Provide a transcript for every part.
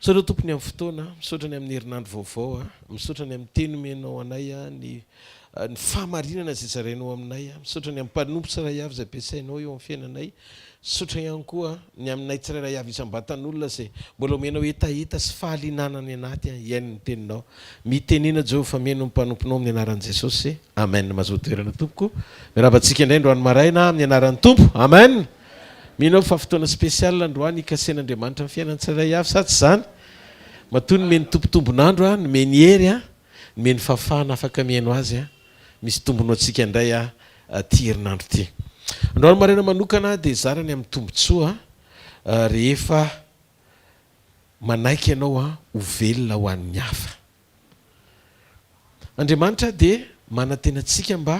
Misaotra tompony amin'ny fotoana, misaotra ny amin'ny herinandro vaovao a, misaotra ny amin'ny teny menao anay a, ny fahamarinana izay zarainao aminay a, misaotra ny amin'ny mpanompo tsiray avy izay ampiasainao eo amin'ny fiainanay, misaotra ihany koa ny aminay tsirairay avy isam-batan'olona izay mbola omenao hetaheta sy fahalinana ny anaty a, iain'ny teninao. Mitenena Jehovah fa mihaino ny mpanomponao amin'ny anaran'i Jesosy. Amen. Mahazo toerana tompoko. Miarabantsika indray androany maraina amin'ny anaran'ny Tompo. Amen. Mino fa fotoana spécial androany ikasen'Andriamanitra amin'ny fiainan'ny tsirairay avy sa tsy zany? Matoa ny meny tompotombonandro a, ny meny hery a, ny meny fafana afaka mihaino azy a, misy tombono antsika indray a ty herinandro ty. Androany maraina manokana dia zarany amin'ny Tombotsoa rehefa manaiky ianao a ho velona ho an'ny hafa. Andriamanitra dia manantenantsika mba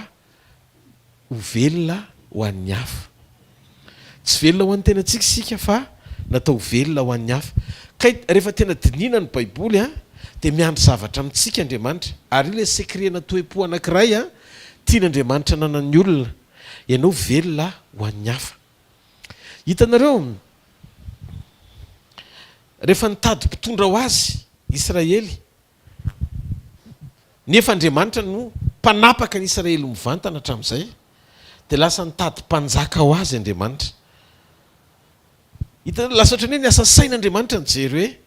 ho velona ho an'ny hafa. Tsy velona ho an'ny tenantsika sika fa natao velona ho an'ny hafa. Ka rehefa tena dinina ny Baiboly a dia miandry zavatra amintsika Andriamanitra. Ary ilay sekrena toe-po anankiray a tian'Andriamanitra nanan'ny olona ianao velona ho an'ny hafa. Hitanareo rehefa nitady mpitondra ho azy Israely, nefa Andriamanitra no mpanapaka ny Israely mivantana hatramin'izay, dia lasa nitady mpanjaka ho azy Andriamanitra. Hitanareo lasa ohatran'ny hoe ny asa sain'Andriamanitra nijery hoe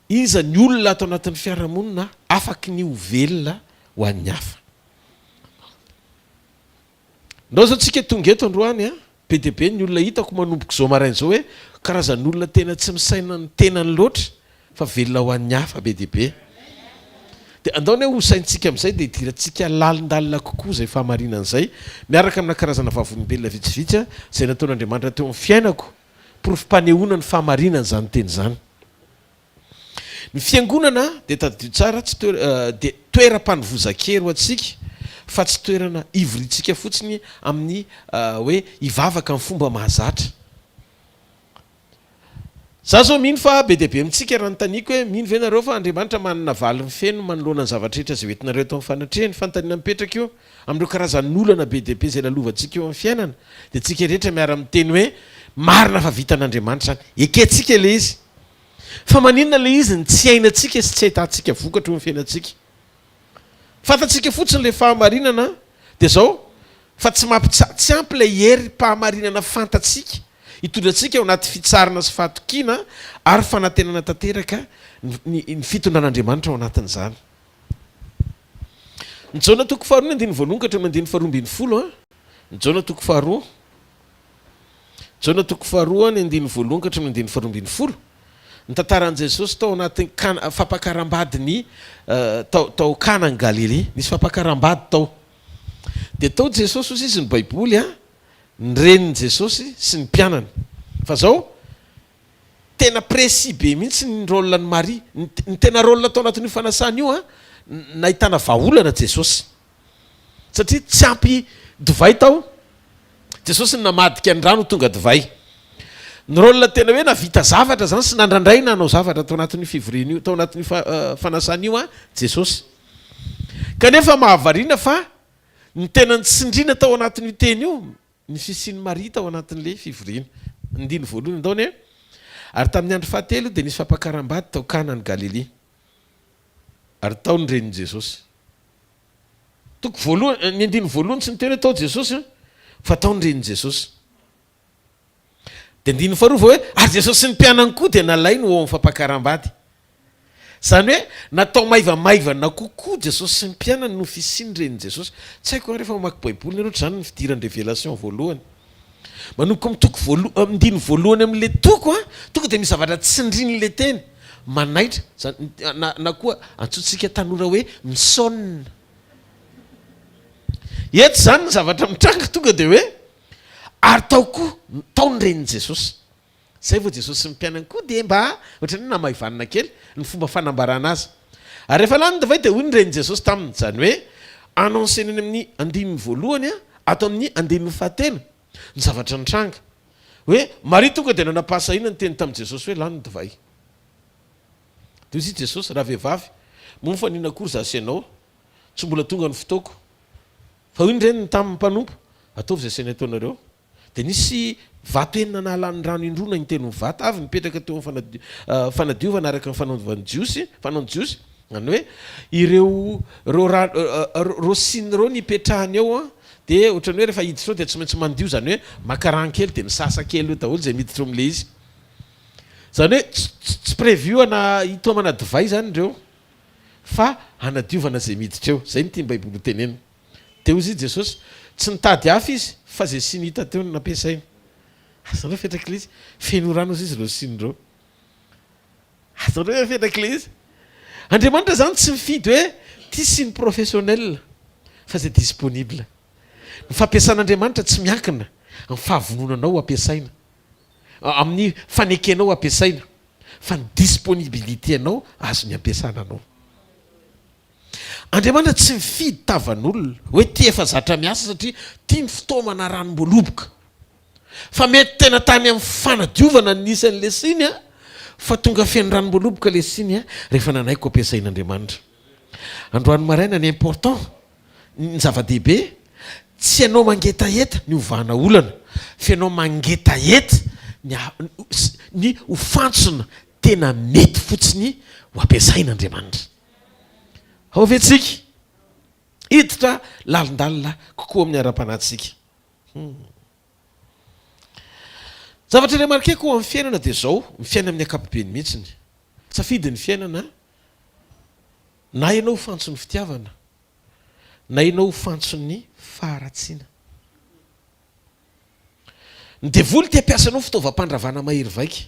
iza ny olona atao anatin'ny fiarahamonina afaky ny ho velona ho an'ny hafa. Ndao zao tsika tonga eto androany a, be dia be ny olona hitako manomboka izao marain'izao hoe karazan'olona tena tsy misaina ny tenany loatra fa velona ho an'ny hafa be dia be. Dia andaony hoe ho saintsika amin'izay dia hidirantsika lalindalina kokoa izay fahamarinan'izay miaraka amina karazana vavolombelona vitsivitsy a izay nataon'Andriamanitra teo amin'ny fiainako porofam-panehoana ny fahamarinana izany teny izany. Ny fiangonana dia tadidio tsara tsy dia toeram-panovozan-kero atsika fa tsy toerana ivoriantsika fotsiny amin'ny hoe hivavaka amin'ny fomba mahazatra. Za zao mino fa be dia be amintsika raha nytaniko hoe mino ve nareo fa Andriamanitra manana valy mifeno manoloana ny zavatra rehetra izay hoentinareo tao amin'ny fanatrehany fanontaniana mipetraka eo amin'ireo karazan'olana be dia be izay lalovantsika eo amin'ny fiainana, dia tsika rehetra miara miteny hoe marina fa vitan'Andriamanitra zany, ekentsika ilay izy. Fa maninona ilay izy ny tsy hainantsika sy tsy ahitantsika vokatra eo amin'ny fiainantsika. Fantatsika fotsiny ilay fahamarinana dia zao fa tsy ampy ilay hery fahamarinana fantatsika hitondrantsika ao anaty fitsarana sy fahatokiana ary fanantenana tanteraka ny fitondran'Andriamanitra ao anatin'izany. Ny Jaona toko faharoa ny andiny voalohany ka hatramin'ny andiny faharoa ambin'ny folo a. Ny Jaona toko faharoa. Jaona toko faharoa ny andiny voalohany ka hatramin'ny andiny faharoa ambin'ny folo. Ny tantaran'i Jesosy tao anatin'ny fampakarambady ny tao Kana ny Galilea, nisy fampakarambady tao. Dia tao Jesosy hozy izy ny Baiboly a, ny renin'i Jesosy sy ny mpianany. Fa zao tena précis be mihitsy ny rôle ny Maria, ny tena rôle tao anatin'io fanasana io a, nahitana vahaolana Jesosy. Satria tsy ampy divay tao. Jesosy namadika ny rano tonga divay. Ny rôle tena hoe navita zavatra zany sy nandrandray nanao zavatra tao anatin'io fivoriana io, tao anatin'io fanasana io a Jesosy. Kanefa mahavariana fa ny tena nitsindriana tao anatin'io teny io ny fisian'i Maria tao anatin'ilay fivoriana. Ndiny voalohany ndaony ary tamin'ny andro fahatelo dia nisy fampakarambady tao Kana ny Galilea ary tao ny renin'i Jesosy. Toko voalohany, ny andiny voalohany tsy niteny hoe tao Jesosy fa tao ny renin'i Jesosy. Dia andiny faharoa vao hoe ary Jesosy sy ny mpianany koa dia nalainy ho amin'ny fampakarambady. Zany hoe natao maivamaivana kokoa Jesosy sy ny mpianany no fisiany renin'i Jesosy. Tsy haiko rehefa mamaky Baiboly nareo zany ny fidiran'ny révélation voalohany. Manomboka amin'ny toko andiny voalohany amin'ilay toko a, tonga dia misy zavatra tsindrin'ilay teny manaitra na koa antsointsika tanora hoe misonna. Eto zany ny zavatra mitranga tonga dia hoe ary tao ny renin'i Jesosy. Zay vao Jesosy sy ny mpianany koa dia mba ohatran'ny namaivanina kely ny fomba fanambarana azy. Ary rehefa lany divay dia hoy ny renin'i Jesosy taminy, zany hoe anonsenany amin'ny andininy voalohany a atao amin'ny andininy fahatelo ny zavatra nitranga hoe Maria tonga dia nanam-pahasahiana ny teny tamin'i Jesosy hoe lany ny divay. Dia izy Jesosy raha vehivavy moa fa nina akory zasy ianao tsy mbola tonga ny fotoako. Fa hoy ny reniny tamin'ny mpanompo ataovy izay sainy ataonareo. dia nisy vato enina nahalan'ny rano indrona ny teny vata avy mipetraka teo fanadiovana araka ny fanaony jiosy any hoe ireo siny reo nipetrahany eo a dia ohatrany hoe rehefa hiditra eo dia tsy maintsy mandio zany hoe makarankely dia misasakely eo daholo zay miditra eo am'le izy zany hoe tsy prévuana hitomana divay zany ireo fa hanadiovana zay miditra eo zay nytia baiboly tenena teo izy jesosy tsy nitady hafa izy fa zay siny hita teo nampiasaina azanreo fetrak'le izy feno rano izy izy reo sinyreo azanreo fetrak'le izy andriamanitra zany tsy mifidy hoe ty siny professionnel fa zay disponible ny fampiasan'andriamanitra tsy miankina amin'ny fahavononanao ampiasaina amin'ny fanekenao ampiasaina fa ny disponibilité anao azo ny ampiasana anao andriamanitra tsy mifidy tavan'olona hoe ty efa zatra miasa satria tia ny fotoamana ranom-boaloboka fa mety tena tany amin'ny fanadiovana nisan'le siny a fa tonga feno ranom-boaloboka le siny a rehefa nanaiko ampiasain'andriamanitra androany maraina ny important ny zava-dehibe tsy ianao mangetaeta ny ovana olana fa ianao mangetaeta ny hofantsona tena mety fotsiny ho ampiasain'andriamanitra ao vetsika hiditra lalindalina kokoa amin'ny ara-panatsika zavatra ray marikeko amin'ny fiainana dia zao mifiaina amin'ny akapobeny mihitsiny safidy ny fiainana na ianao fantsony fitiavana na ianao fantsony faharatsiana ny devoly tia ampiasanao fitaovam-pandravana mahery vaika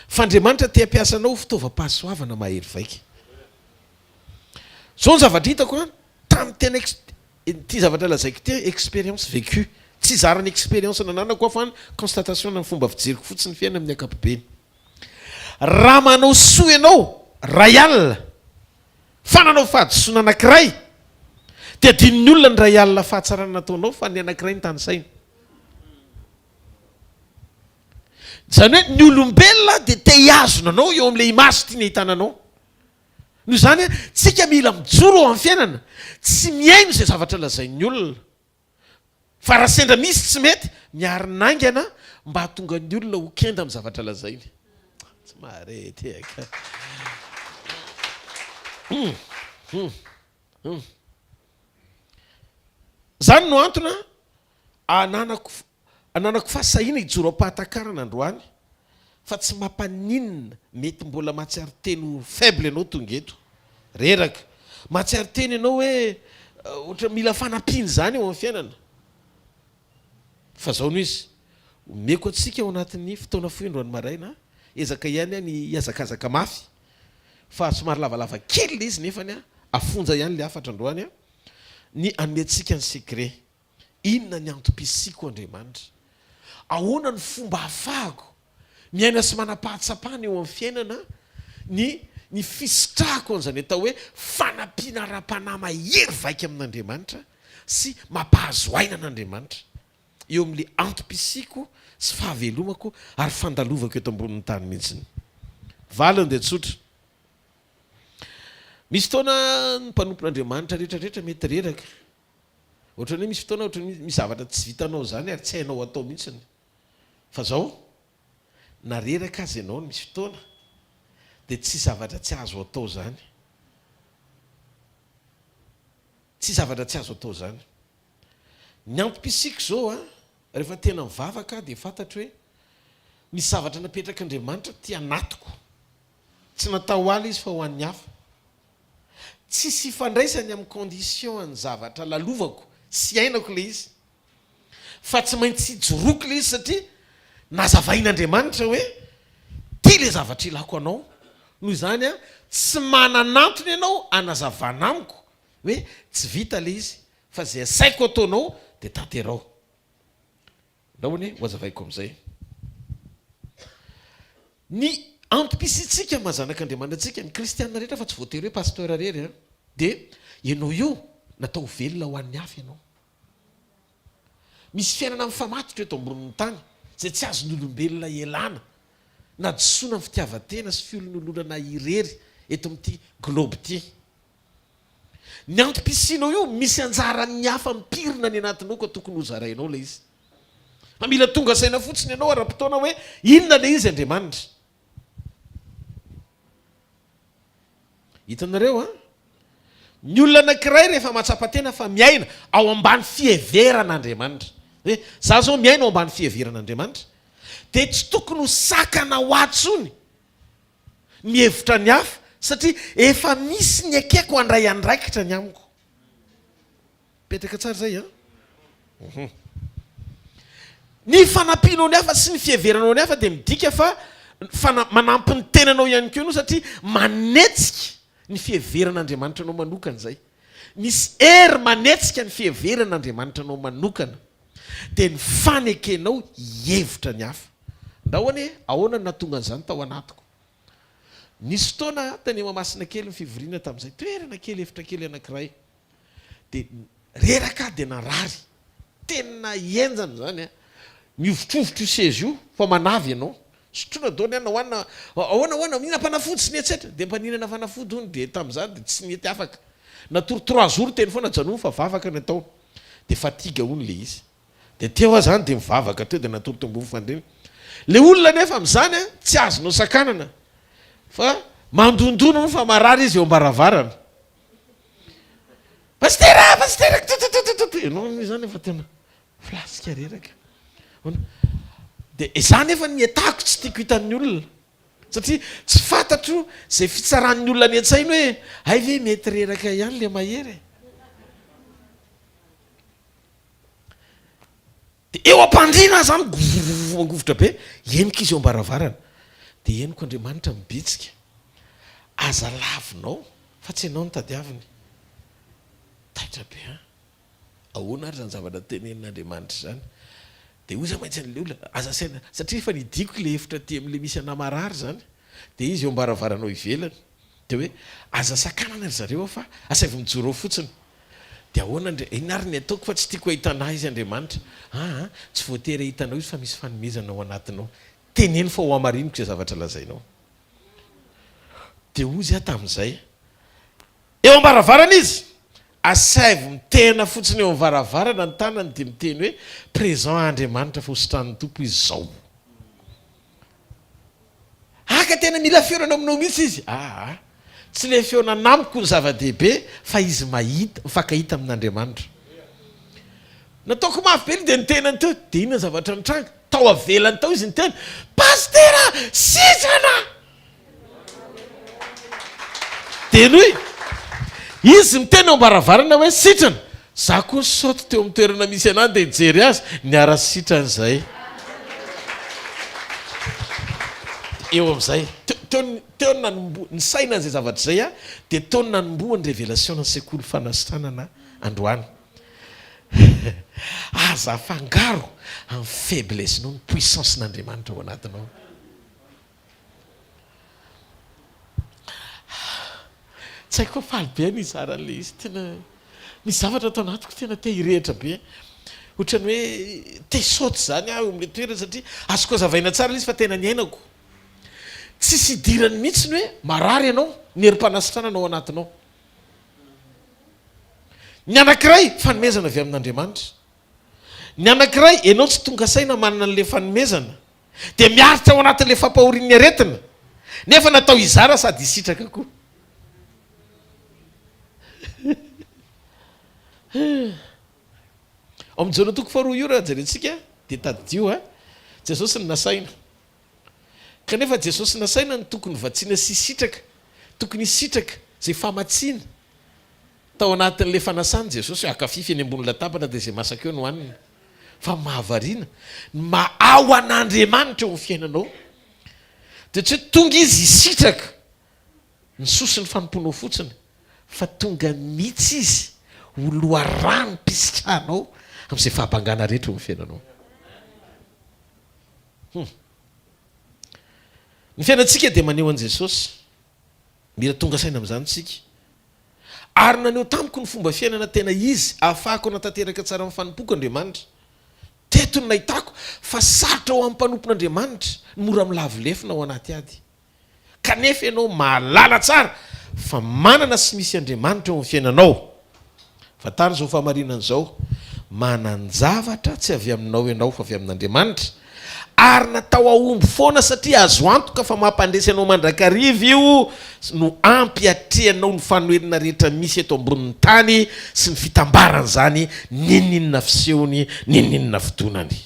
fa andriamanitra tia ampiasanao fitaovam-pahasoavana mahery vaika zao ny zavatra hitako a tamin'ny tena ty zavatra lazaiko ty expérience vécue tsy zarany expérience nananako fa ny constatation na ny fomba fijeriko fotsiny fiaina amin'ny akapobeny raha manao soa ianao ray alina fa nanao fahadisoana anankiray dia dininy olona ny ray alina fahatsarana nataonao fa ny anankiray ny tanysaina zany hoe ny olombelona dia te hiazona anao eo amin'le imasy tia ny hitananao noho zany a tsika mila mijoro ao amin'ny fiainana tsy miaino zay zavatra lazain'ny olona fa raha sendra misy tsy mety miarinangana mba hahatonga ny olona ho kenda amin'ny zavatra lazainy tsy marety eka zany no antona ananako fahasahina hijoro am-pahatakarana androany fa tsy mampaninina mety mbola mahatsiary teny faible ianao tonga eto reraka mahatsiary teny ianao hoe ohatra mila fanampiny zany eo amin'ny fiainana fa zao no izy omeko atsika ao anatin'ny fotoana foindroany maraina ezaka ihany a ny iazakazaka mafy fa somary lavalava kely le izy nefany a afonja ihany le afatra androany a ny anomentsika ny secret inona ny antom-pisiko andriamanitra ahoana ny fomba hafahako miaina sy manam-pahatsapana eo amin'ny fiainana ny fisitrahako an'izany atao hoe fanampiana ra-panahy mahery vaika amin'andriamanitra sy mampahazo aina an'andriamanitra eo amin'le antom-pisiko sy fahavelomako ary fandalovako eto ambonin'ny tany mihitsiny valiny dia tsotra misy fotoana ny mpanompon'andriamanitra rehetrarehetra mety reraka ohatrany hoe misy fotoana ohatrany misy zavatra tsy vitanao zany ary tsy hainao atao mihitsiny fa zao na reraka azy ianao ny misy fotoana dia tsy zavatra tsy azo atao zany tsy zavatra tsy azo atao zany ny antom-pisiko zao a rehefa tena mivavaka dia fantatro hoe misy zavatra napetraka andriamanitra ty anatoko tsy natao aly izy fa ho an'ny hafa tsy sy fandraisany amin'ny condition any zavatra lalovako sy ainako le izy fa tsy maintsy hijoroko le izy satria nazavain'andriamanitra hoe ty le zavatra ilako anao noho izany a tsy mananantony ianao anazavana amiko hoe tsy vita le izy fa zay asaiko ataonao dia tanterao nahoany ho azavaiko amin'izay ny antom-pisitsika mahazanak'andriamanitra atsika ny kristianina rehetra fa tsy voatery hoe pasteur rery a dia ianao io natao velona ho an'ny hafa ianao misy fiainana amin'ny famatotra eto ambonin'ny tany zay tsy azon'olombelona elana na disoana ny fitiavatena sy fiolonolonana irery eto amin'ity globe ity ny antom-pisinao io misy anjaran'ny hafa mipirina ny anatinao ka tokony ho zarainao le izy mila tonga saina fotsiny ianao ara-potoana hoe inona le izy Andriamanitra. Hitanareo a ny olona anankiray rehefa matsapa-tena fa miaina ao ambany fieveran'Andriamanitra, hoe za zao miaina ao ambany fieveran'Andriamanitra, dia tsy tokony ho sakana ho atsony ny hevitra ny hafa, satria efa misy ny akeko andray andraikitra ny amiko. Petraka tsara zay a. Ny fanampianao ny hafa sy ny fieveranao ny hafa dia midika fa manampy ny tenanao ihany koa ianao, satria manetsika ny fieveran'Andriamanitra anao manokana zay. Misy hery manetsika ny fieveran'Andriamanitra anao manokana, dia ny fanekenao hevitra ny hafa. Ndahoany ahoana natonga an'izany tao anatiko. Nisy fotoana tany Mahamasina kely ny fivoriana tamin'izay toerana kely efitra kely anankiray, dia reraka dia narary tena enjana zany a. Miovitrovitra io seza io fa manavy ianao, sotrona daony ana ahoana mihina mpanafody sy ny etsetra, dia mpaninana fanafody hony, dia tamin'izany dia tsy mety afaka. Natory 3 jours teny foana janony fa vavaka ny atao, dia fatiga hony le izy, dia teo aho zany dia mivavaka teo dia natory tombony fandreny. Le olona nefa amin'izany a tsy azonao sakanana fa mandondona no fa marary izy eo ambaravarana. Pastera ianao zany efa tena flasika reraka. Dia izany efa ny atako tsy tiako hitan'ny olona, satria tsy fantatro zay fitsaran'ny olona ny an-tsainy hoe ay ve mety reraka ihany le mahery. Dia eo ampandrina zany mangovotra be, henoko izy eo ambaravarana, dia henoko Andriamanitra mibitsika, aza lavinao fa tsy ianao ny tadiaviny. Taitra be a, ahoana ary zany zavatra tenenin'Andriamanitra zany. Dia oza maintsy an'le olona aza saina, satria efa nidiko le hevitra ty amin'le misy anamarary zany, dia izy eo ambaravaranao ivelany, dia hoe aza sakanana ry zareo fa asaivy mijoro ao fotsiny. Dia ahoana inary ny ataoko fa tsy tiako ahitana izy Andriamanitra. Tsy voatery hitanao izy fa misy fanomezana ao anatinao, teneny fa ho amariniko izay zavatra lazainao. Dia ozy aho tamin'izay eo ambaravarana izy, asaivy mitena fotsiny eo amivaravarana ny tanany, dia miteny hoe présent Andriamanitra fa hositran'ny tompo izy zao. Aka tena mila feonana aminao mihitsy izy. Tsy le feonana amiko ny zava-dehibe fa izy mahita, mifankahita amin'Andriamanitra. Nataoko mafy be dia ny tenany teo, dia inona zavatra nitranga tao avelany tao izy ny tena, pastera sitrana. Dia noe izy mitena ao ambaravarana hoe sitrana, za koa saoty teo amin'ny toerana misy anany dia nijery azy niara sitrana zay. Eo amin'izay teo ny saina an'izay zavatra zay a, dia teo ny nanomboa ny révélation ny Sekoly Fanasitranana androany. Aza afangaro amin'ny faiblesse-nao ny puissance n'Andriamanitra ao anatinao. Tsy haiko fa faly be nizaran'le izy, tena misy zavatra atao anatiko tena te hirehitra be, ohatrany hoe te saoty zany aho amin'le toerana, satria azoko azavaina tsara izy fa tena ny ainako. Tsisy idirany mihitsy ny hoe marary ianao, ny herim-panasitranana ao anatinao. Ny anankiray fanomezana avy amin'Andriamanitra, ny anankiray ianao tsy tonga saina manana an'le fanomezana, dia miaritra ao anatin'le fampahorin'ny aretina, nefa natao izara sady hisitraka koa. Ao amin'ny jaona toko 2 io raha jerentsika dia tadidio a, Jesosy ny nasaina, kanefa Jesosy nasaina ny tokony vatsiana sy sitraka, tokony hisitraka zay famatsiana tao anatin'le fanasany. Jesosy akafify eny ambony latabatra dia zay masaka eo no hanina, fa mahavariana ao an'Andriamanitra eo amin'ny fiainanao, dia tsy hoe tonga izy hisitraka ny sosiny fanomponao fotsiny, fa tonga mihitsy izy ho loharano mpisitranao amin'izay fahabangana rehetra eo amin'ny fiainanao. Ny fiainantsika dia maneho an' Jesosy, mila tonga saina amin'izany tsika. Ary naneho tamiko ny fomba fiainana tena izy ahafahako natanteraka tsara amin'ny fanompoko Andriamanitra. Teto ny nahitako fa sarotra ho amin'ny mpanompon'Andriamanitra ny mora milavolefina ao anaty ady, kanefa ianao mahalala tsara fa manana sy misy Andriamanitra eo amin'ny fiainanao. Fa tary zao fahamarinana izao, mananjavatra tsy avy aminao ianao fa avy amin'Andriamanitra, ary natao aomby foana satria azo antoka fa mampandresy anao mandrakariva io no ampiatrehanao ny fanoherina rehetra misy eto ambonin'ny tany sy ny fitambarana zany ninninona fisehony ninninona fidonany.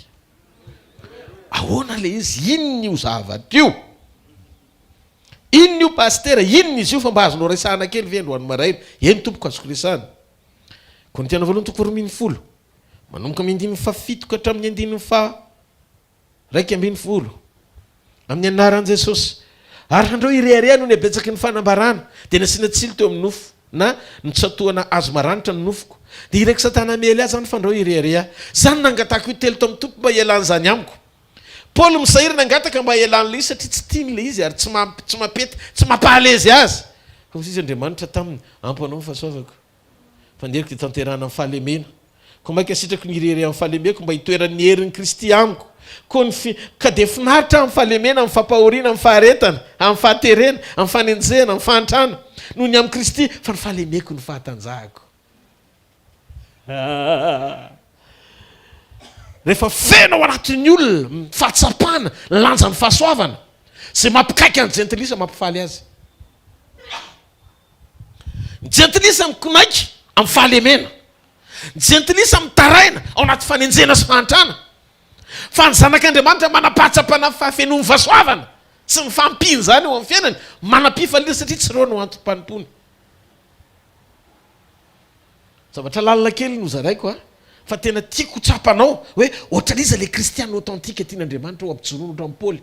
Ahoana le izy? Inona io zavatra io? Inona io pastera? Inona izy io fa mba azonao resahana kely ve androany maraina? Eny tompoko azoko resahana. Ko ny tiana voalohany toko faharoa ambin'ny folo manomboka amin'ny 15 ka hatramin'ny 19 amin'ny anaran'i Jesosy. Ary handreo irearea noho ny abetsaky ny fanambarana dia nasiana tsilo teo amin'ny nofo na nitsatoana azo maranitra ny nofoko. Dia iraiky satana miely azy zany fandreo irearea. Zany nangatako io telo tamin'ny tompo mba ialany zany amiko. Paul misahiry nangataka mba ialany le izy satria tsy tiany le izy ary tsy mapety tsy mampahalezy azy. Fa izy Andriamanitra taminy ampanao fahasoavako. Fanderiko dia tanterana amin'ny fahalemena. Ko maika sitrako ny irerea amin'ny fahalemeko mba hitoeran'ny herin'ny Kristy amiko. Ka dia finaritra amin'ny fahalemena, amin'ny fampahoriana, amin'ny faharetana, amin'ny fahaterena, amin'ny fanenjehana, amin'ny fahantrana noho ny amin'ny Kristy fa ny fahalemeko ny fahatanjahako. Rehefa feno ao anatin'ny olona fahatsapana, lanja ny fahasoavana, izay mampikaiky ny jentilisa mampifaly azy. Ny jentilisa mikonaiky amin'ny fahalemena, ny jentilisa mitaraina ao anaty fanenjehana sy fahantrana. Fa ny zanak'Andriamanitra manapatsapana fahafenoan'ny fahasoavana sy ny fampiny zany eo amin'ny fiainany, manam-pifaliana satria tsy reo no antom-panompony. Zavatra lalina kely no zaraiko fa tena tiako tsapanao hoe ohatraniza le kristiana authentique tian'Andriamanitra ho ampijoroana ohatra amin'ny Paoly.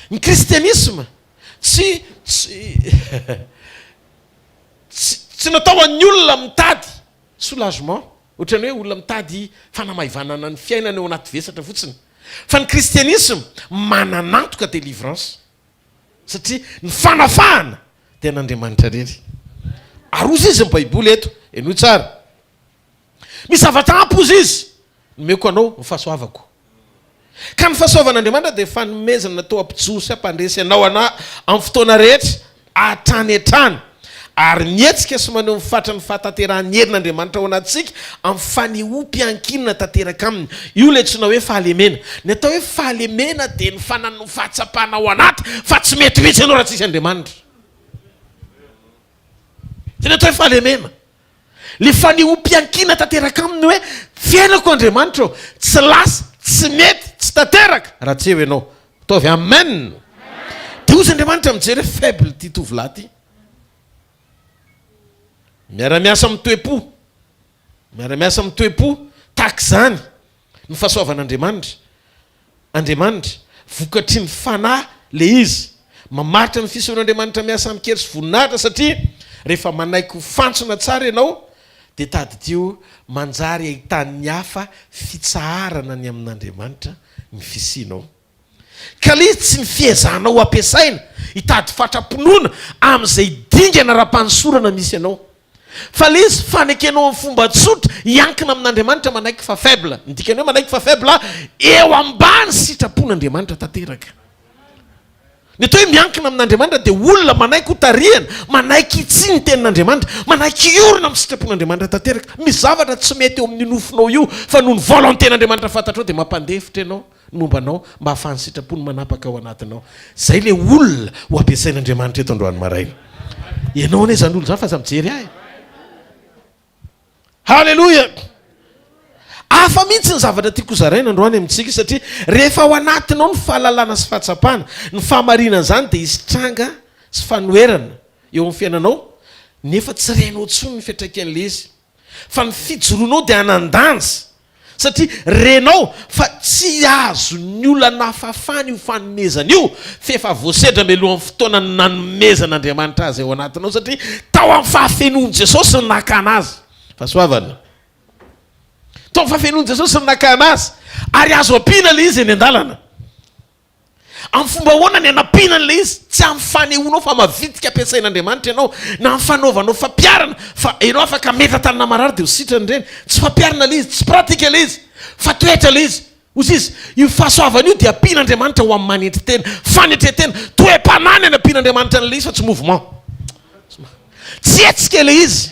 Ny kristianisme tsy natao an'ny olona mitady soulagement, ohatrany hoe olona mitady fanamaivanana ny fiainana eo anaty vesatra fotsiny. Fa ny kristianisme mananantoka délivrance satria ny fanafahana dia n'Andriamanitra rery. Arozy izy ny baiboly eto, enoy tsara. Misy zavatra ampozy izy, nomeko anao ny fahasoavako. Ka ny fahasoavan'Andriamanitra dia fanomezana natao ampijoro sy ampandresy anao amin'ny fotoana rehetra hatrany hatrany. Ary nietsika sy maneho mifatran'ny fahatanterahany herin'Andriamanitra ao anatsika amin'ny fanehoam-piankinana tanteraka aminy. Io le antsoina hoe fahalemena. Ny atao hoe fahalemena dia ny fanano fahatsapana ao anaty fa tsy mety mihitsy ianao raha tsisy Andriamanitra. Dia ny atao hoe fahalemena. Le fanehoam-piankinana tanteraka aminy hoe fiainako Andriamanitra ao, tsy lasa, tsy mety, tsy tanteraka raha tsy eo ianao. Ataovy amen. Dia ozy Andriamanitra mijery faible ty tovolahy ty. Miara-miasa amin'ny toepo, tahaka zany ny fahasoavan'Andriamanitra. Andriamanitra vokatry ny fanahy le izy mamaritra ny fisoron'Andriamanitra miasa amin'ny kery sy voninahitra satria rehefa manaiky ho fantsona tsara ianao dia tady tio manjary ahitan'ny hafa fitsaharana ny amin'Andriamanitra ny fisianao. Ka le izy tsy ny fiezanao ampiasaina hitady fatraponona amin'izay dingana raha-pansorana misy ianao. Fa le izy fanekenao amin'ny fomba tsotra hiankina amin'Andriamanitra manaiky fa faible. Ny dikany hoe manaiky fa faible eo ambany sitrapon'Andriamanitra tanteraka. Ny atao hoe miankina amin'Andriamanitra dia olona manaiky ho tarihana, manaiky itsy ny tenin'Andriamanitra, manaiky iorona amin'ny sitrapon'Andriamanitra tanteraka. Misy zavatra tsy mety eo amin'ny nofinao io fa noho ny volontén'Andriamanitra fantatrao dia mampandefitra ianao mombanao mba hahafahany sitrapony manapaka ao anatinao. Zay le olona ho ampiasain'Andriamanitra eto androany maraina. Ianao ane zany olo zany fa aza mijery ahy. Halleluja. Hafa mihitsy ny zavatra tiako zaraina androany amintsika satria rehefa ao anatinao ny fahalalana sy fahatsapana, ny fahamarinana zany dia isitranga sy fanoherana eo amin'ny fiainanao, nefa tsy renao tsony ny fiantraikan'le izy. Fa ny fijoroanao dia anandanja satria renao fa tsy azo ny olana hafafany io fanomezana io fa efa voasedra mialohan'ny fotoana ny nanomezan'Andriamanitra azy ao anatinao satria tao amin'ny fahafenoan'i Jesosy ny nakana azy. Fahasoavana. Tao fafenoan'i Jesosy ny nakana azy ary azo ampiana le izy eny an-dalana. Amin'ny fomba ahoana ny anampiana le izy? Tsy amin'ny fanehoanao fa mavitika ampiasain'Andriamanitra ianao na amin'ny fanaovanao fampiarana fa ianao afaka mety tanana marary dia ho sitrany ireny. Tsy fampiarana le izy, tsy pratika le izy, fa toetra le izy. Ozy izy, io fahasoavana io dia ampian'Andriamanitra ho amin'ny manetritena, fanetretena, toe-panany ny ampian'Andriamanitra n'le izy fa tsy mouvement. Tsy etsika le izy.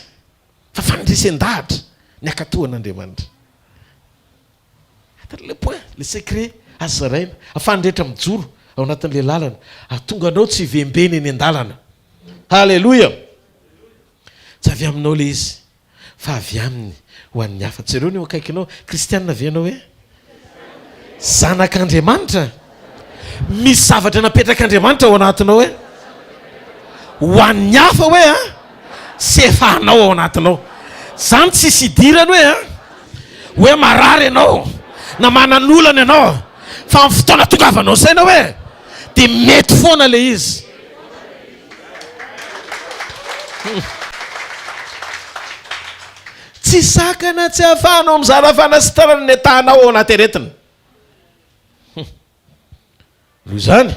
fa fanindrisen-dahatra ny akatohan'Andriamanitra. Le point, le secret azaraina afanindrehetra mijoro ao anatin'le lalana atonga anao tsy vembeny eny an-dalana. Halleloja. Tsy avy aminao le izy fa avy aminy ho an'ny hafa. Jereo ny eo akaikinao kristianina avy anao hoe zanak'Andriamanitra. Misy zavatra napetrak'Andriamanitra ao anatinao hoe ho an'ny hafa hoe a sy efa anao ao anatinao. Zany tsy sidirany hoe marary ianao na manan'olana ianao fa amin'ny fotoana tongavanao saina hoe dia mety foana le izy. Tsy sakana tsy hafanao mizara fanasitranana ny atahanao ao anaty aretina. Noho izany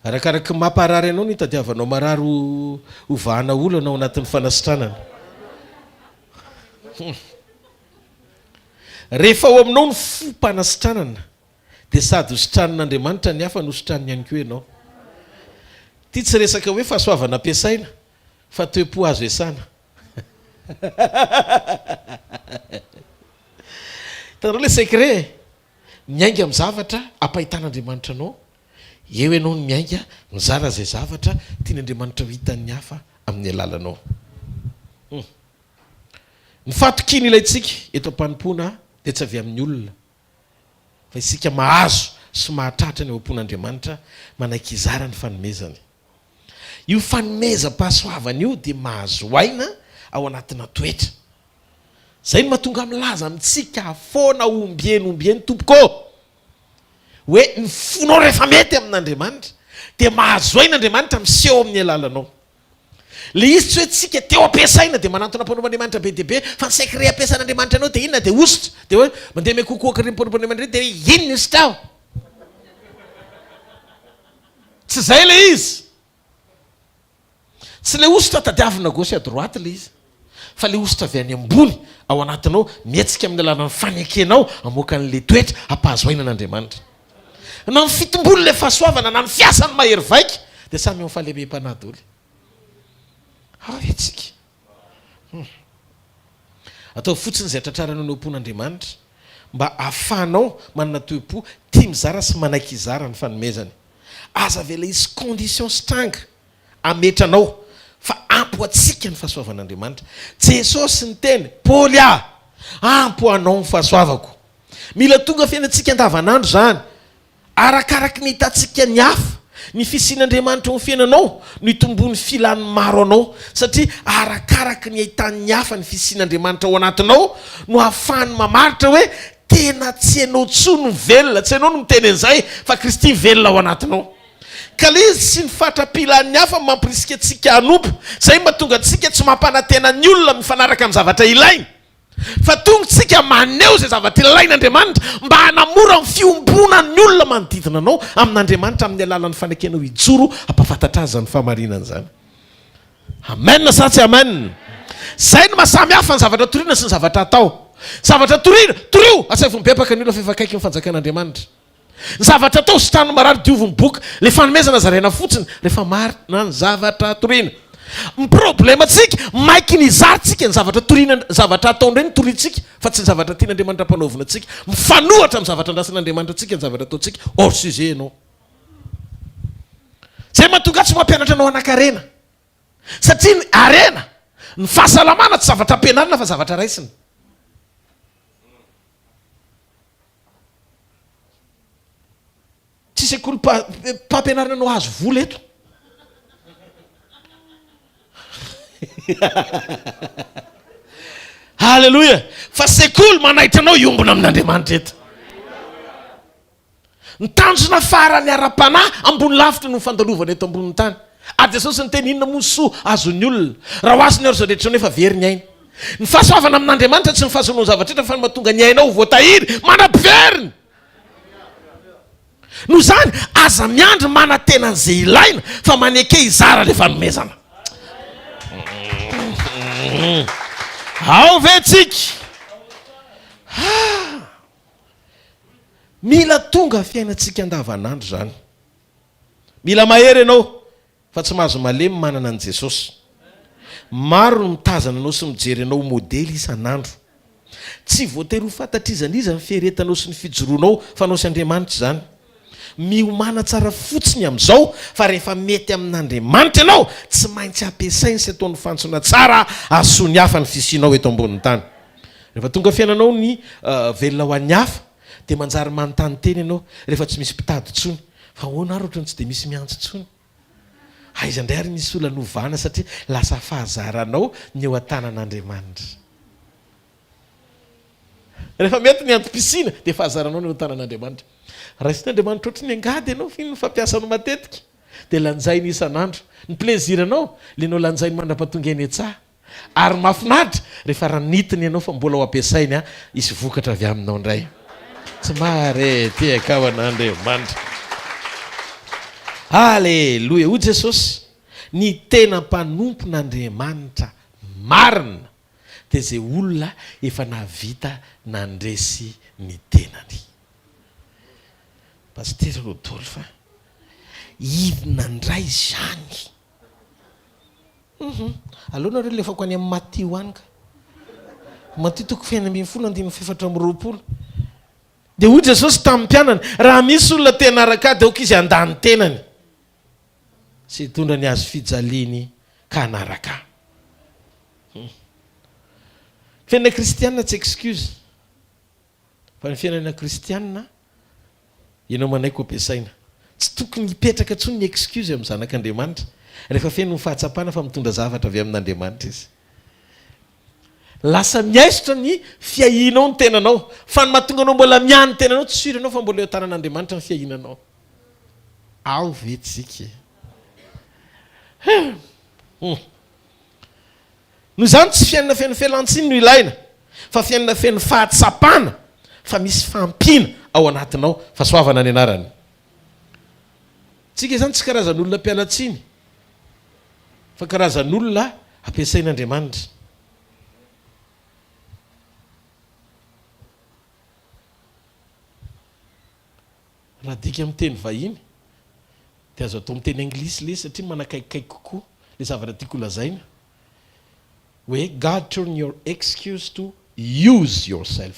arakaraky mamparary anao ny tadiavanao marary hovahana olana ao anatin'ny fanasitranana. Rehefa ao aminao ny fompanasitranana dia sady hositranan'Andriamanitra ny hafa no hositraniny ihany koa ianao. Ity tsy resaka hoe fahasoavana ampiasaina fa toe-po azo esana. Hitanao le secret, miainga amin'ny zavatra ampahitan'Andriamanitra anao. Eo ianao ny miainga mizara izay zavatra tian'Andriamanitra ho hitan'ny hafa amin'ny alalanao. Ny fatokiny ilayntsika eto am-panompoana dia tsy avy amin'ny olona fa isika mahazo sy mahatratra ny ao am-pon'Andriamanitra manaiky izara ny fanomezany. Io fanomezam-pahasoavana io dia mahazo aina ao anatina toetra. Zay no mahatonga milaza amintsika foana ombieny tompoko hoe ny fonao rehefa mety amin'Andriamanitra dia mahazo ain'Andriamanitra miseho amin'ny alalanao. Le izy tsy hoe tsika teo ampiasaina dia manantona mpanompoan'Andriamanitra be dia be fa ny secret ampiasan'Andriamanitra anao dia inona dia ositra dia hoe mandeha mekokoaka reny mpanompoan'Andriamanitra dia inona ositra aho. Tsy zay le izy. Tsy le ositra tadiavina gauche à droite le izy fa le ositra avy any ambony ao anatinao mietsika amin'ny alalan'ny fanekenao amoaka an'le toetra hampahazo aina an'Andriamanitra. Na ny fitombolo le fahasoavana na ny fiasan'ny mahery vaika dia samy ao fahalebe-panadoly. Avetsika. Atao fotsiny izay tratraranao ny ompon'Andriamanitra mba ahafahanao manana toe-po tia mizara sy manaiky izara ny fanomezany. Aza vela izy condition stranga ametranao fa ampo atsika ny fahasoavan'Andriamanitra. Jesosy ny teny Paoly ampo anao ny fahasoavako. Mila tonga fiainantsika andavanandro zany arakaraky ny hitantsika ny hafa ny fisian'Andriamanitra ho fiainanao no hitombony filany maro anao satria arakaraky ny ahitan'ny hafa ny fisian'Andriamanitra ao anatinao no ahafahany mamaritra hoe tena tsy ianao tsono velona, tsy ianao no miteny an'izay fa Kristy velona ao anatinao. Ka le izy sy ny fatrapilan'ny hafa mampirisika antsika hanompo. Zay mahatonga antsika tsy mampanantena ny olona mifanaraka amin'ny zavatra ilainy fa tonga tsika maneho izay zavatra ilain'Andriamanitra mba hanamora ny fiombonan'ny olona manodidina anao amin'Andriamanitra amin'ny alalan'ny fanekenao hijoro hampafantatra azy ny fahamarinana zany. Amen sa tsy amen. Zay no mahasamy hafa ny zavatra toriana sy ny zavatra atao. Zavatra toriana torio asay vombepaka ny olona fefakaiky ny fanjakan'Andriamanitra. Ny zavatra atao sy tany marary dioviny boka le fanomezana zaraina fotsiny rehefa marina ny zavatra toriana. Ny problemantsika maiky ny zarantsika ny zavatra toriana, zavatra ataon'ireny toriantsika fa tsy ny zavatra tian'Andriamanitra hampanaovina antsika. Mifanohatra amin'ny zavatra andrasan'Andriamanitra antsika ny zavatra ataontsika hors sujet ianao. Zay mahatonga tsy mampianatra anao anakarena satria ny arena ny fahasalamana tsy zavatra ampianarina fa zavatra raisina. Tsy sekoly mpampianarina anao azo vola eto. Halleluja. Fa sekoly manaitra anao iombona amin'Andriamanitra eto. Ny tanjona farany ara-panahy ambony lavitra no fandalovana eto ambonin'ny tany. Ary Jesosy ny teny inona moa soa azon'ny olona raha ho azony ary zao rehetra nefa very ny aina. Ny fahasoavana amin'Andriamanitra tsy ny fahasoanao zavatra fa mahatonga ny ainao voatahiry manampiveriny. No zany aza miandry manantena an'izay ilaina fa maneke izara le fanomezana. Ao vetsika. Mila tonga fiainantsika andavanandro zany. Mila mahery ianao fa tsy mahazo malemy manana an' Jesosy. maro no mitazana anao sy mijery anao modely isan'andro. Tsy voatery ho fantatrizana izy ny fieretanao sy ny fijoroanao fa anao sy Andriamanitra zany. Miomana tsara fotsiny amin'izao fa rehefa mety amin'Andriamanitra ianao tsy maintsy ampiasainy sy ataony fantsona tsara ahasoa ny hafa ny fisianao eto ambonin'ny tany. Rehefa tonga fiainanao ny velona ho an'ny hafa dia manjary manontany teny ianao rehefa tsy misy mpitady tsony fa hoana ary ohatrany tsy dia misy miantso tsony. Aiza indray ary misy olona novana satria lasa fahazaranao ny eo an-tanan'Andriamanitra. Rehefa mety ny antom-pisina dia fahazaranao ny eo an-tanan'Andriamanitra. Raha sy n'Andriamanitra ohatry ny angady ianao fino ny fampiasanao matetika dia lanjainy isan'andro. Ny pleziranao lenao lanjainy mandrapatonga eny an-tsaha. Ary mahafinaritra rehefa ranitiny ianao fa mbola ho ampiasainy isy vokatra avy aminao indray. Tsy mare tiaka ao an'Andriamanitra. Halleloia. Hoy Jesosy, ny tena mpanompon'Andriamanitra marina dia izay olona efa nahavita nandresy ny tenany. Pasteur Rodolphe, ivona ndray zany. Alohanareo lefako any amin'ny Matteo any ka. Matteo 5:7-20. Dia hoy Jesosy tamin'ny mpianany, raha misy olona tena araka dia aoka izy andany tenany. Sy hitondra ny azo fijaliany ka anaraka. Fiainana kristianina tsy excuse. Fa ny fiainana kristianina ianao manaiky ampiasaina. Tsy tokony hipetraka intsony ny excuse amin'ny zanak'Andriamanitra. Rehefa feno ny fahatsapana fa mitondra zavatra avy amin'Andriamanitra izy. Lasa miaisitra ny fiahinao ny tenanao. Fa ny mahatonga anao mbola miany ny tenanao tsy siry anao fa mbola eo tanan'Andriamanitra ny fiahinanao. Ao vetsika. Noho izany tsy fiainana feno fialantsiny no ilaina fa fiainana feno fahatsapana fa misy fampina ao anatinao fahasoavana ny anarany. Tsika izany tsy karazan'olona mpialatsiny fa karazan'olona ampiasain'Andriamanitra. Raha dika amin'ny teny vahiny dia azo atao amin'ny teny anglisy le satria manakaikikaiky kokoa le zavatra tiako lazaina. Hoe God turn your excuse to use yourself.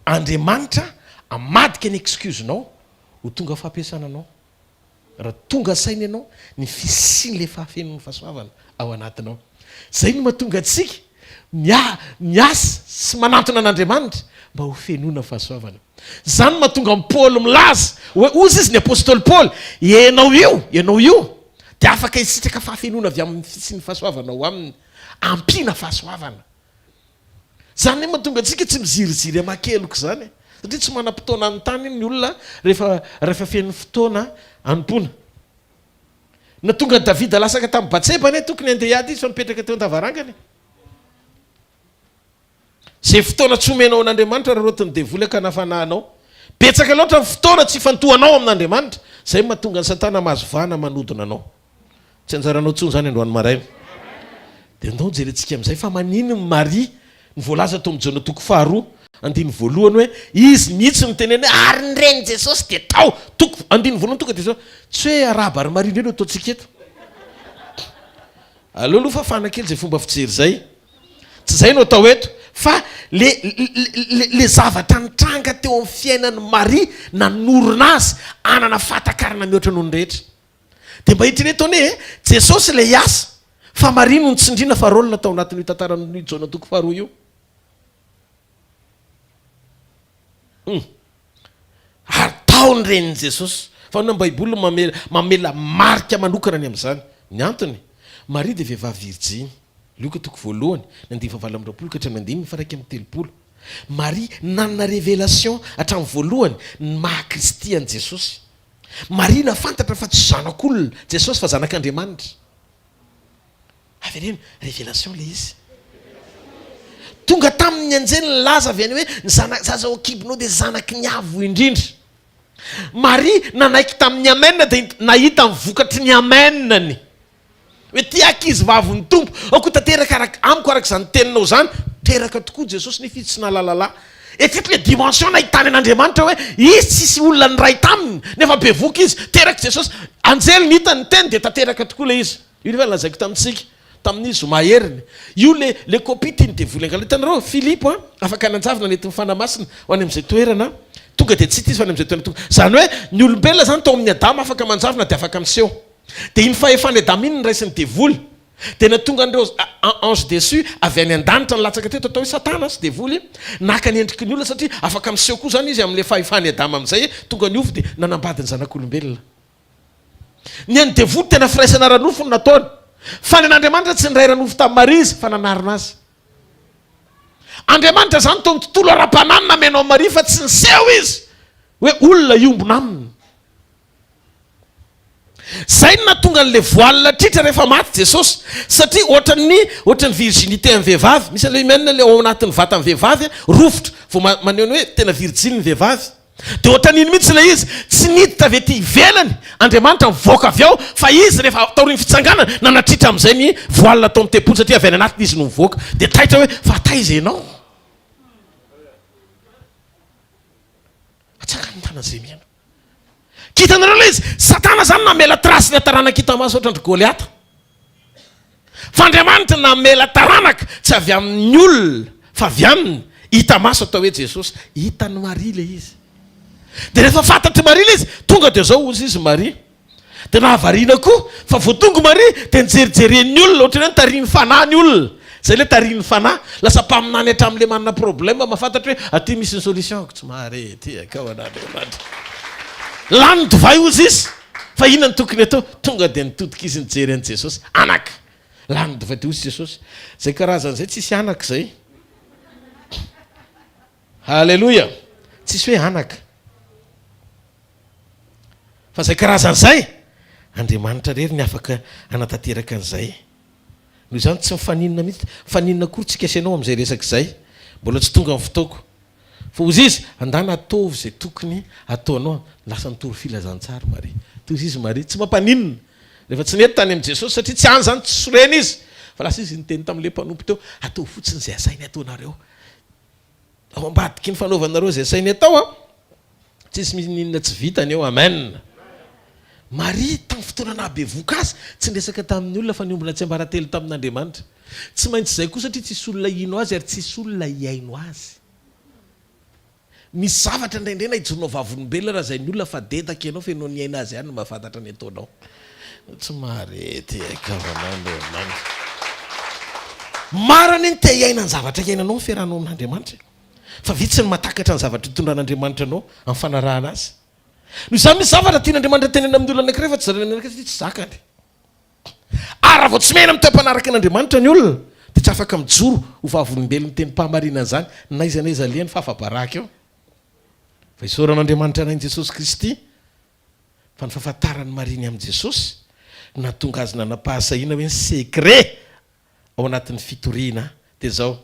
Andriamanitra amadika ny excuse-nao ho tonga fampiasananao. Raha tonga saina ianao ny fisiny le fahafenon'ny fahasoavana ao anatinao. Zay no mahatonga antsika miasa sy manantona an'Andriamanitra mba ho fenona fahasoavana. Zany mahatonga amin'ny Paul milaza hoe ozy izy ny apôstôly Paul, ianao io dia afaka isitraka fahafenona avy amin'ny fisiny fahasoavana ao aminy, ampiana fahasoavana. Zany mahatonga antsika tsy miziriziry amakeloko zany. Satria tsy manam-potoana amin'ny tany ny olona rehefa feno fotoana anompona. Na tonga Davida lasaka tamin'ny Batseba tokony andeha hiady izy fa mipetraka teo an-davarangany. Zay fotoana tsy omenao an'Andriamanitra raha rotiny devoly akanafanahanao. Betsaka loatra ny fotoana tsy fantohanao amin'Andriamanitra. Zay mahatonga ny Satana mahazovana manodina anao. Tsy anjaranao tsony zany androany maraina. Dia andao jerentsika amin'izay fa manino ny Maria ny voalaza tao amin'ny Jona 2:2 hoe izy mihitsy miteneny ary ny reny Jesosy dia tao 2:2 tonga dia tsy hoe araba ary Maria indray no ataontsika eto. Aloha fa fanakely zay fomba fijery zay. Tsy zay no atao eto fa le zavatra nitranga teo amin'ny fiainan'ny Maria nanorina azy anana fatakarana mihoatra noho ny rehetra. Dia mba hitriny eto hoe Jesosy le hiasa fa Maria no nitsindriana fa rôlina tao anatin'io tantaran'ny Jona 2:2 io. Ary taony renin' Jesosy. Fa ny Baiboly mamela marika manokana ny amin'izany. Ny antony Maria dia vehivavy virjiny. Luka 1:20-20 Maria nanana révélation hatramin'ny voalohany ny maha-kristy an' Jesosy. Maria nafantatra fa tsy zanak'olona Jesosy fa zanak'Andriamanitra. Avereno révélation le izy. Tonga tamin'ny anjeny ny laza avy any hoe ny zaza ao akibonao dia zanaky ny avo indrindra. Maria nanaiky tamin'ny amenna dia nahita ny vokatry ny amennany. Hoe ty ankizy vavy ny tompo. Ao koa tanteraka amiko araka izany teninao zany. Teraka tokoa Jesosy nefa tsy nahalalala. etretra hoe dimension nahitany an'andriamanitra hoe izy tsisy olona ny ray taminy nefa bevoka izy teraka jesosy anjely ny hitany teny de tateraka tokoa le izy io refa lazaiko tamintsika tamin'izy maheriny io le copie tiany devoly angala hitanareo Philippe afaka nanjavina nentin'ny fanamasina ho any am'izay toerana tonga de tsy ity izy ho any am'izay toerana tonga zany hoe ny olombelona zany tao amin'ny adama afaka manjavina de afaka miseho de iny fahefany adama iny ny raisiny devoly tena tonga andreo ange dessus avy any an-danitra ny latsaka teto atao hoe satana sy devoly naka ny endriky ny olona satria afaka miseho koa zany izy amin'le fahefany adama am'izay tonga ny ovy de nanambady ny zanak'olombelona ny any devoly tena firaisana ranofo ny nataony fa ny an'andriamanitra tsy nyray ranofo tamin'ny Maria izy fa nanarina azy andriamanitra zany tao tontolo ara-panany namenao Maria fa tsy niseho izy hoe olona iombona aminy zay no natonga an'le voile tritra rehefa maty Jesosy satria ohatran'ny virginité amin'ny vehivavy misy an'le humaine le ao anatin'ny vata amin'ny vehivavy rofotra vao maneho ny hoe tena virgile ny vehivavy de ohatran'iny mihitsy le izy tsy niditra avy ety ivelany andriamanitra mivoaka avy ao fa izy rehefa taoriny fitsanganana nanatritra amin'izay ny voile atao amin'ny tempony satria avy any anatiny izy no mivoaka de taitra hoe fa taiza ianao atsaka nytanan'izay mihana kitanareo le izy satana zany namela trasy ny ataranaka hitamaso ohatrandry Goliata fa andriamanitra namela taranaka tsy avy amin'ny olona fa avy aminy hitamaso atao hoe Jesosy hitany Maria le izy de rehefa fantatry Maria le izy tonga de zao ozy izy Maria de nahavariana koa fa vo tonga Maria de nijerijeren'ny olona ohatran'ny hoe tariny fanahy ny olona zay le tariny fanahy lasa mpaminany hatramin'le manana problème mahafantatra hoe aty misy ny solution ko tsy mahare ty akao an'andriamanitra lany divay ozy izy fa inona ny tokony atao tonga de nitodika izy nijery an' Jesosy anaka lany divay de ozy Jesosy zay karazan'izay tsisy anaka zay halleloia tsisy hoe anaka fa zay karazan'izay andriamanitra rery ny afaka anatateraka an'izay noho zany tsy mifaninana mihitsy faninana kory tsika asianao am'izay resaka izay mbola tsy tonga amin'ny fotoako fa ozy izy andana ataovy zay tokony ataonao lasa nitory filazantsara Maria toy izy Maria tsy mampaninina rehefa tsy nety tany am' Jesosy satria tsy any zany tsy soreny izy fa lasa izy niteny tam'le mpanompo teo atao fotsiny zay asainy ataonareo ao ambadiky ny fanaovanareo zay asainy atao tsisy mininona tsy vitany eo amen Maria tamin'ny fotoana nahabevoka azy tsy ndresaka tamin'ny olona fa niombona tsy ambaratelo tamin'Andriamanitra tsy maintsy zay koa satria tsisy olona ino azy ary tsisy olona iaino azy misy zavatra indraindray na hijonao vavolombelona raha zay ny olona fa dedaka ianao fa ianao ny aina azy ihany no mahafantatra ny ataonao tsy marety akavanandriamanitra marany ny te iaina ny zavatra iainanao ny fiarahanao amin'Andriamanitra fa vitsy ny matakatra ny zavatra hitondran'Andriamanitra anao amin'ny fanarahana azy no izany misy zavatra tian'Andriamanitra tenena amin'ny olona anankiray fa tsy zarena anankiray tsy zakany ary raha vao tsy mihena mitam-panaraka an'Andriamanitra ny olona de tsy afaka mijoro ho vavolombelony teny mpahamarinana zany naiza naiza liany fa afa-baraka eo fa isoran'Andriamanitra anain' Jesosy Kristy fa ny fahafantarany mariny amin'i Jesosy natonga azy nanam-pahasahiana hoe ny secret ao anatin'ny fitoriana de zao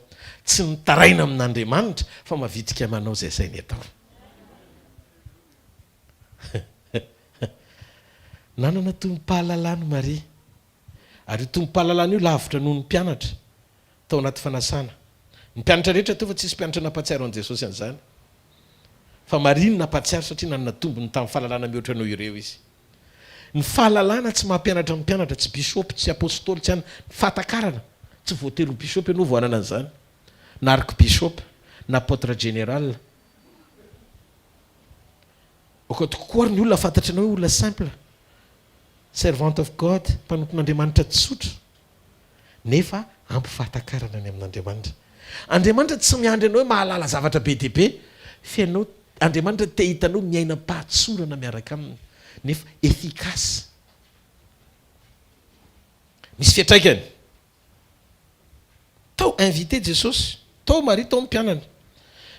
tsy mitaraina amin'Andriamanitra fa mavitrika manao zay sainy atao nanana tombom-pahalalany Maria ary io tombom-pahalalany io lavitra noho ny mpianatra tao anaty fanasana ny mpianatra rehetra teo fa tsisy mpianatra nampatsiaro an' Jesosy an'izany fa Maria no nampatsiaro satria nanana tombony tamin'ny fahalalana mihoatra anao ireo izy ny fahalalana tsy mampianatra mpianatra tsy bisopy tsy apôstôly tsy any fatakarana tsy voatery ny bisopy ianao voanana an'izany na arc-bisopy na apôtre général okatokoa ary ny olona fantatra anao hoe olona simple servant of God mpanompon'Andriamanitra tsotra nefa ampifatakarana ny amin'Andriamanitra Andriamanitra tsy miandry anao hoe mahalala zavatra be dia be fa ianao Andriamanitra te hitanao miaina pahatsorana miaraka aminy nefa efficace misy fiatraikany tao invité Jesosy tao Maria tao mpianana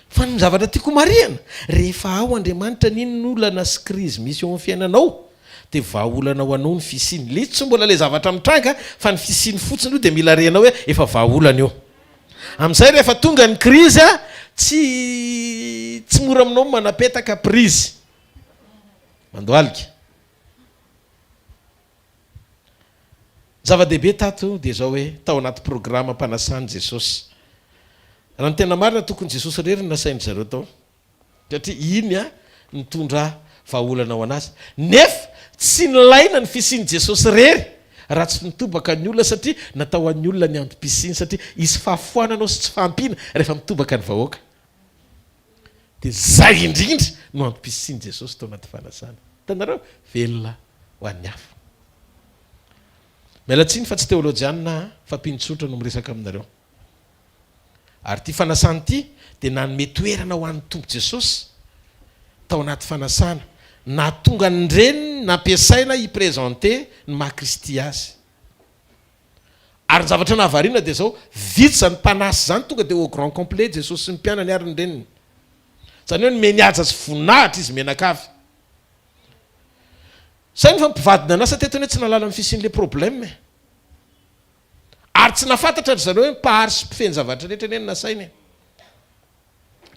fa ny zavatra tiako mariana rehefa ao Andriamanitra ninon'olana sy krizy misy eo amin'ny fiainanao de vahaolana ho anao ny fisiny le tsy mbola le zavatra mitranga fa ny fisiny fotsiny io de mila renao hoe efa vahaolana eo amin'izay rehefa tonga ny krizy tsy mora aminao manapetaka prise mandoalika zava-dehibe tato de zao hoe tao anaty programma mpanasany Jesosy raha ny tena marina tokony Jesosy rery nasainy zareo tao satria iny a nitondra vahaolana ao anazy nefa tsy nilaina ny fisiany Jesosy rery raha tsy mitobaka ny olona satria natao an'ny olona ny antom-pisiny satria isy fahafoananao sy tsy fahampiana rehefa mitobaka ny vahoaka dia zay indrindra no antom-pisiny Jesosy tao anaty fanasana tanareo velona ho an'ny hafa mialatsiny fa tsy teolojianina fampinotsotra no miresaka aminareo ary ty fanasana ity dia nanome toerana ho an'ny tompo Jesosy tao anaty fanasana na tonga ny reniny nampiasaina hiprésente ny maha-kristy azy ary ny zavatra nahavariana dia zao vitsy zany mpanasy zany tonga dia au grand complet Jesosy sy ny mpianany ary ny reniny zany hoe nomeny aja sy voninahitra izy menakavy sainy fa mpivadina anasa tetony hoe tsy nalala amin'ny fisin'le problème ary tsy nafantatra ry zareo hoe mpahary sy mpifeny zavatra rehetra neny nasainy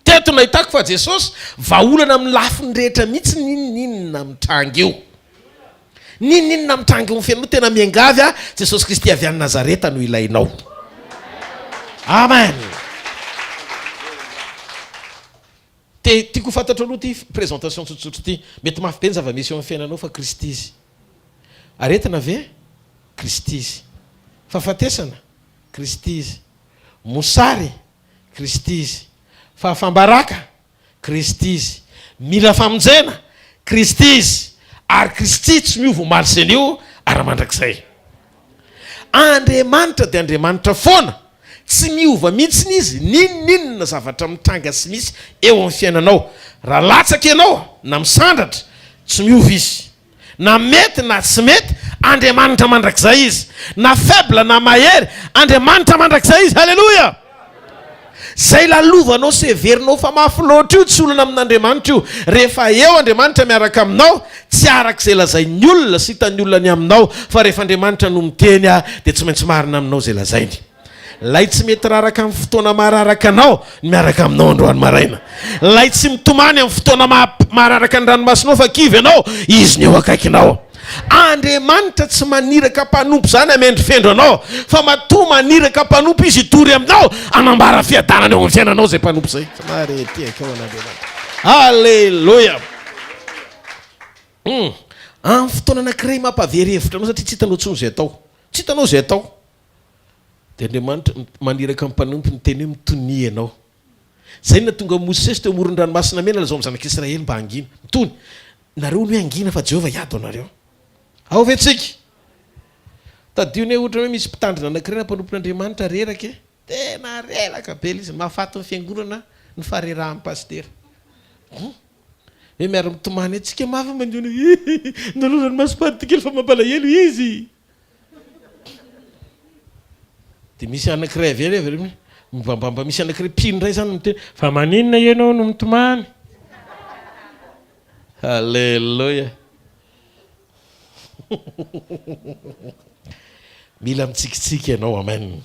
teto nahitako fa Jesosy vahaolana amin'ny lafiny rehetra mihitsy nininina mitranga eo nininina mitranga eo mifenao tena miangavy a Jesosy Kristy avy any Nazareta no ilainao amen tiako fantatra aloha ty présentation tsotsotro ty mety mafy be ny zava-misy eo amin'ny fiainanao fa Kristy izy aretina ve Kristy izy fahafatesana Kristy izy mosary Kristy izy fahafambaraka Kristy izy mila famonjena Kristy izy ary Kristy tsy miova marsy an'io ary mandrakizay Andriamanitra dia Andriamanitra foana tsy miova mihitsiny izy ninninna zavatra mitranga sy misy eo amin'ny fiainanao raha latsaka ianao na misandratra tsy miova izy na mety na tsy mety Andriamanitra mandrakizay izy na faible na mahery Andriamanitra mandrakizay izy halleluja zay lalovanao sy heverinao fa mafy loatra io tsy olona amin'Andriamanitra io rehefa eo Andriamanitra miaraka aminao tsy arak'izay lazainy olona sy hitan'ny olona ny aminao fa rehefa Andriamanitra no miteny dia tsy maintsy marina aminao zay lazainy lay tsy mety raraka amin'ny fotoana mararaka anao miaraka aminao androany maraina lay tsy mitomany amin'ny fotoana mararaka ny ranomasinao fa kivy anao izy ny eo akaikinao Andriamanitra tsy maniraka mpanompo zany amendry fendro anao fa matoa maniraka mpanompo izy hitory aminao anambara fiadanana eo amin'ny fiainanao zay mpanompo zay halleloja amin'ny fotoana anankiray mampavery hevitra anao satria tsy hitanao tsony zay atao tsy hitanao zay atao dia Andriamanitra maniraka amin'ny mpanompo ny teny hoe mitony ianao zay na tonga Mosesy teo amoron-dranomasina mena lazao amin'ny zanak'Israely mba hangina mitony nareo no hoe hangina fa Jehovah hiado anareo ao vetsika tadio ny ohatra hoe misy mpitandrina anankiray na mpanompon'Andriamanitra reraka tena reraka be izy mahafaty ny fiangonana ny farerahan'ny pastera hoe miara mitomany atsika mafa manjona nalorany masopaditikely fa mampalahelo izy dia misy anankiray avy mibambamba misy anankiray mpino ray zany miteny fa maninona ianao no mitomany halleloja mila mitsikitsiky ianao amen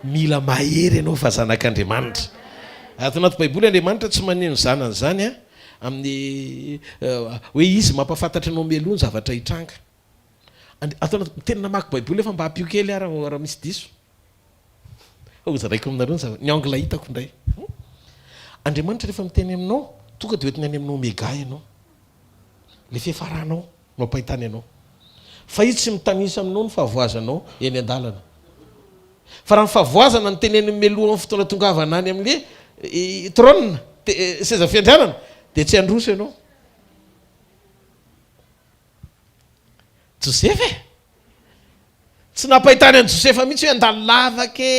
mila mahery ianao fa zanak'Andriamanitra ato anaty baiboly Andriamanitra tsy maneno zanany zany a amin'ny hoe izy mampafantatra anao mialoha ny zavatra hitranga ato anaty tena namaky baiboly efa mba hampio kely raha misy diso zaraiko aminareo ny angle hitako ndray Andriamanitra rehefa miteny aminao tonga dia hoetiny any aminao mega ianao le fihafaranao no ampahitany anao fa izy tsy mitanisa aminao ny fahavoazanao eny an-dalana fa raha ny fahavoazana ny teneny meloha amin'ny fotoana tongavana any amin'le trône seza fiandrianana dia tsy androso ianao Josefa tsy napahitany any Josefa mihitsy hoe andalo lavaka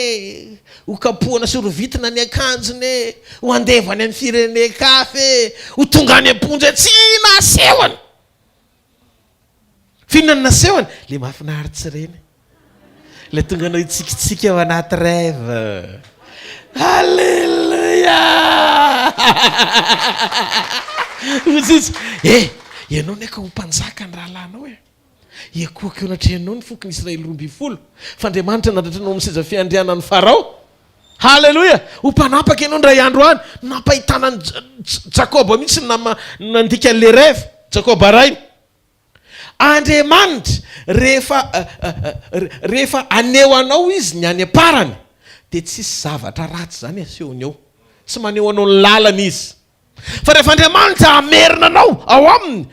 ho kapohana sy rovitina ny akanjony ho andevany amin'ny firene-kafy ho tonga any amponja tsy nasehony fihinany nasehony le mahafinaritsy reny le tonga anao hitsikitsika ao anaty rêve halleluja ianao neka ho mpanjaka ny rahalanao iakoaka eo anatrehanao ny fokony Israely 12 fa Andriamanitra nandatranao amin'ny seza fiandrianany Farao halleluja ho mpanapaka ianao ndray andro any nampahitanany Jakoba mihitsy nandika an'le rêve Jakoba rainy Andriamanitra rehefa aneo anao izy ny any aparany dia tsisy zavatra ratsy zany asehony eo, tsy maneho anao ny lalana izy. Fa rehefa Andriamanitra amerina anao ao aminy,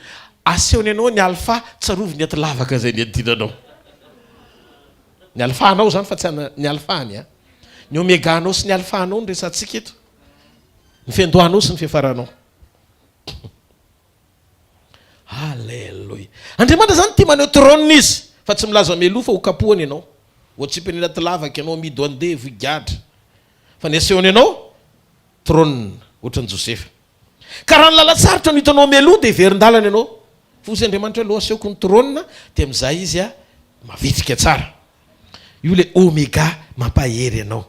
asehony anao ny alfa, tsarovy ny aty lavaka zay ny adinanao. Ny alfanao zany fa tsy ny alfany a. Ny omeganao sy ny alfanao ny resantsika eto. Ny fiandohanao sy ny fiafaranao. Halleluja. Andriamanitra zany tia maneho trônina izy, fa tsy milaza meloa fa ho kapohany ianao. Ohatsipany anaty lavaka ianao midy andeha voigadra. Fa ny asehony ianao trônina ohatran'i Josefa. Ka raha ny lalatsarotra no hitanao meloa dia heverin-dalana ianao. Fosy Andriamanitra aloha asehoko ny trônina dia amin'izay izy a mavitrika tsara. Io le omega mampahery ianao.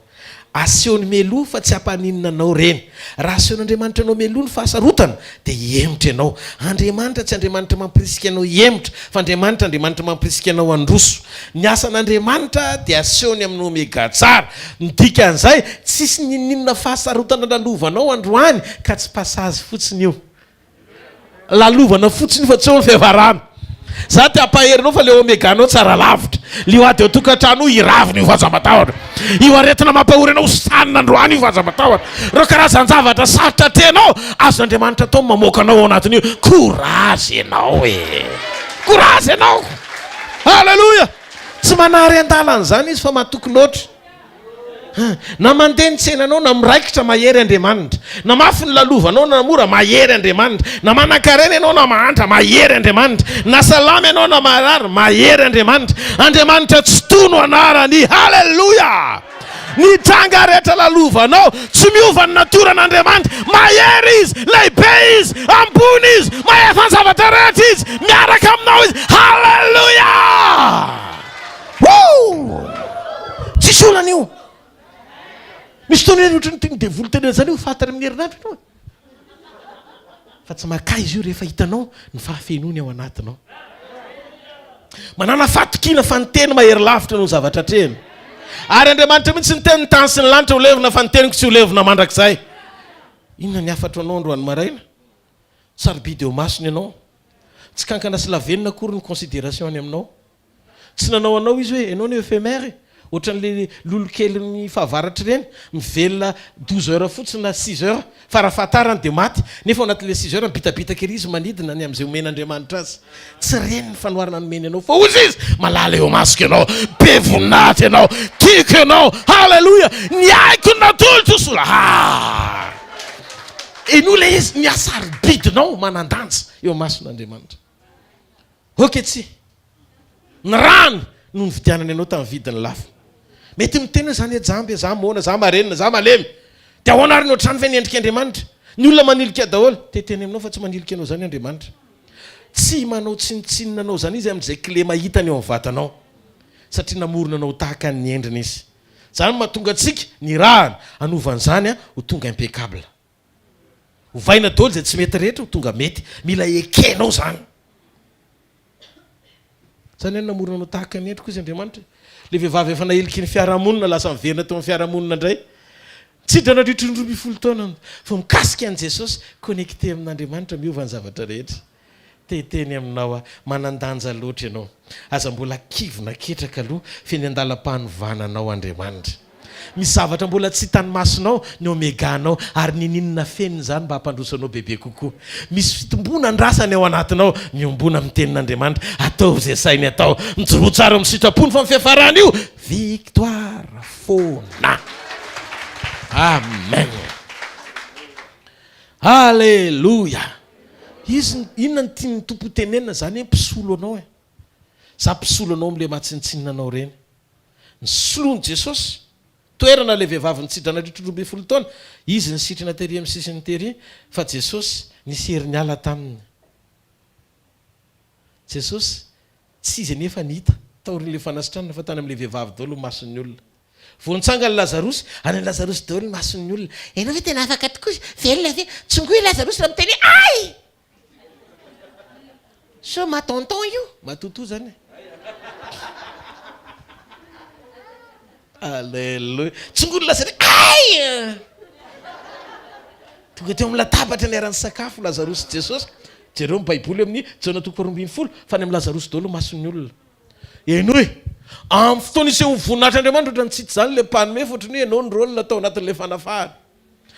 Asehony meloa fa tsy hampaninina anao reny. Raha asehon'Andriamanitra anao meloa ny fahasarotana dia hemotra ianao. Andriamanitra tsy Andriamanitra mampirisika anao hemotra, fa Andriamanitra mampirisika anao androso. Ny asan'Andriamanitra dia asehony amin'ny omega tsara. Midika an'izay tsisy ninina fahasarotana lalovanao androany ka tsy pasazy fotsiny io. Lalovana fotsiny fa tsy eo ny fiavarana. Za ty ampaherinao fa le omeganao tsara lavitra. Lio ady eo tokantrano iraviny io vazamatahotra. Io aretina mampahory anao sanina androany io vazamatahotra. Reo karazan-javatra sarotra tenao, azon'Andriamanitra atao mamoaka anao ao anatin'io. Courage ianao e. Courage ianao. Halleluja. Tsy manary an-dalana zany izy fa mahatoky loatra. Na mandeha ny tsenanao na miraikitra mahery Andriamanitra. Na mafy ny lalovanao na mora mahery Andriamanitra. Na manan-karena ianao na mahantra mahery Andriamanitra. Na salama ianao na marary mahery Andriamanitra. Andriamanitra tsy tono anarany. Halleluja. Ny tranga rehetra lalovanao tsy miova ny natoran'Andriamanitra. Mahery izy, lehibe izy, ambony izy, mahefa ny zavatra rehetra izy, miaraka aminao izy. Halleluja. Tsisy olana io. Misy tony ohatry ny teny devoly tena zany io fatary amin'ny herinandro ianao. Fa tsy maka izy io rehefa hitanao ny fahafenony ao anatinao. Manana fatokina fa ny teny mahery lavitra no zavatra treno. Ary Andriamanitra mihitsy ny teny ny tany sy ny lanitra ho levina fa ny teniko tsy ho levina mandrakizay. Inona ny afatra anao androany maraina? Sarobidy eo masony ianao. Tsy kankana sy lavenina akory ny considération any aminao. Tsy nanao anao izy hoe ianao ny éphémère. Ohatran'le lolokely ny fahavaratra reny mivelona 12 heures fotsiny na 6 heures farafahatarany dia maty. Nefa ao anatin'le 6 heures mibitabitaka ery izy manidina ny amin'izay omen'Andriamanitra azy. Tsy reny ny fanoharana nomeny anao fa ozy izy malala eo masika ianao, be voninahitra ianao, tiako ianao. Halleluja. Ny aiko natolotra sola. Eno le izy ny asarobidinao manandanja eo mason'Andriamanitra. Oketsy. Ny rano no nividianana ianao tamin'ny vidiny lafo. Mety miteny zany jamby, za mona, za marenina, za malemy. Dia ahoana ary ny ohatrany ve niendrika Andriamanitra? Ny olona manilika daholo, teteny aminao fa tsy manilika anao zany Andriamanitra. Tsy manao tsinitsinina anao zany izy amin'izay clé mahitany eo amin'ny vatanao. Satria namorona anao tahaka ny endriny izy. Zany mahatonga antsika ny rahany anovan'izany ho tonga impeccable. Ho vaina daholo izay tsy mety rehetra ho tonga mety. Mila ekenao zany. Zany any namorona anao tahaka ny endriko izy Andriamanitra. Le vehivavy efa naheliky ny fiarahamonina lasa miverina teo amin'ny fiarahamonina indray. Tsy hidra nadritra ny 12 taona fa mikasika an' Jesosy connecté amin'Andriamanitra miova ny zavatra rehetra. Teteny aminao manandanja loatra ianao. Aza mbola kivona ketraka aloha feny andalam-panovananao Andriamanitra. Misy zavatra mbola tsy hitany masonao ny omeganao ary nininina feniny zany mba hampandrosanao bebe kokoa. Misy fitombona andrasany ao anatinao miombona amin'ny tenin'Andriamanitra. Atao izay sainy atao. Mijoro tsara amin'ny sitrapony fa amin'ny fiafarany io. Victoire fona. Amen. Halleluja. Izy inona ny tiany tompo tenenina zany hoe mpisolo anao e. Za mpisolo anao amin'ile mahatsinitsinina anao reny. Ny soloany Jesosy. Toerana le vehivavy nitsidra nadritra 12 taona. Izy ny sitrana tery amin'ny sisiny tery fa Jesosy nisy herin'ny ala taminy. Jesosy tsy izy nefa nihita taorin'le fanasitranana fa tany amin'le vehivavy daholo mason'ny olona. Vao nitsanga ny Lazarosy, any ny Lazarosy daholo mason'ny olona. Ianao ve tena afaka tokoa velona ve? Tsongoy Lazarosy raha miteny ay! So matonton io, matoto zany. Alléluia. Tsongolo Lazarosy. Ay! Tonga teo amin'ny latabatra ny aran'ny sakafo Lazarosy Jesosy. Jereo ny Baiboly amin'ny Jona 2:20 fa ny amin'ny Lazarosy daholo mason'ny olona. Eno e. amin'ny fotoana isy ho voninahitr'andriamanitra ohatra ny tsity zany le panome fotry hoe anao ny rôle natao anatin'le fanafahana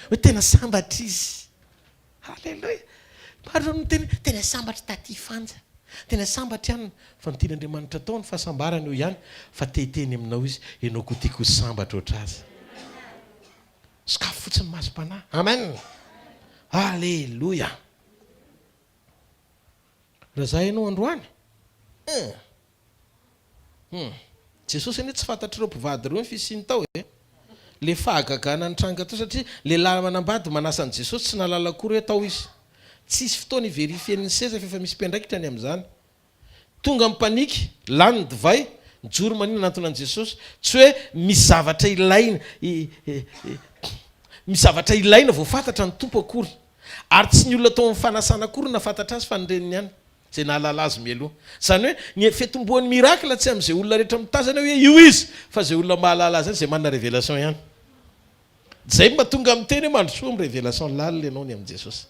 hoe tena sambatra izy. Halleloia. Maro miteny tena sambatra taty fanja. Tena sambatra ihany fa ny tian'Andriamanitra tao ny fahasambarana eo ihany fa teteny aminao izy ianao koa tiako sambatra oatra azy. Sakafo fotsiny masom-panahy. Amen. Halleloia. Raha zay ianao androany. Jesosy anie tsy fantatr'ireo mpivady ireo ny fisiny tao le fahagagana ny tranga tao satria le lala manambady manasa ny Jesosy tsy nalala akory atao izy. Tsisy fotoana iverifien'ny seza fa efa misy mpiandraikitra any amin'izany. Tonga amin'ny paniky, lany ny divay, mijoro maninona anatona an' Jesosy. Tsy hoe misy zavatra ilaina, misy zavatra ilaina vao fantatra ny tompo akory. Ary tsy ny olona tao amin'ny fanasana akory na fantatra azy fa ny reniny ihany. Zay nahalala azy mialoha. Zany hoe ny fetomboan'ny mirakla tsy amin'izay olona rehetra mitazana hoe io izy, fa zay olona mahalala azy zay manana révélation ihany. Zay mahatonga amin'ny teny hoe mandrosoa amin'ny révélation lalina ianao ny amin'ny Jesosy.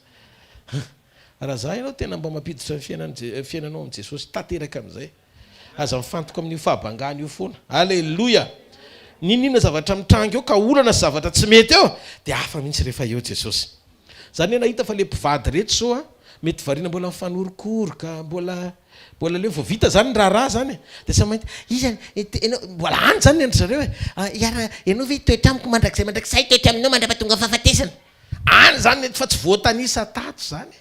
Raha za ianao tena mba mampiditra fiainanao amin'ny Jesosy tanteraka amin'izay. Aza mifantoka amin'io fahabangana io foana. Halleloia. Ninona zavatra mitranga eo ka olana sy zavatra tsy mety eo dia hafa mihitsy rehefa eo Jesosy. Zany nahita fa le mpivady rehetra zao mety variana mbola mifanorokoroka mbola leo vao vita zany raharaha zany dia sa mainty izy mbola any zany endry zareo hoe ianao ve toetra amiko mandrakizay toetra aminao mandrapatonga fahafatesana any zany fa tsy voatanisa tato zany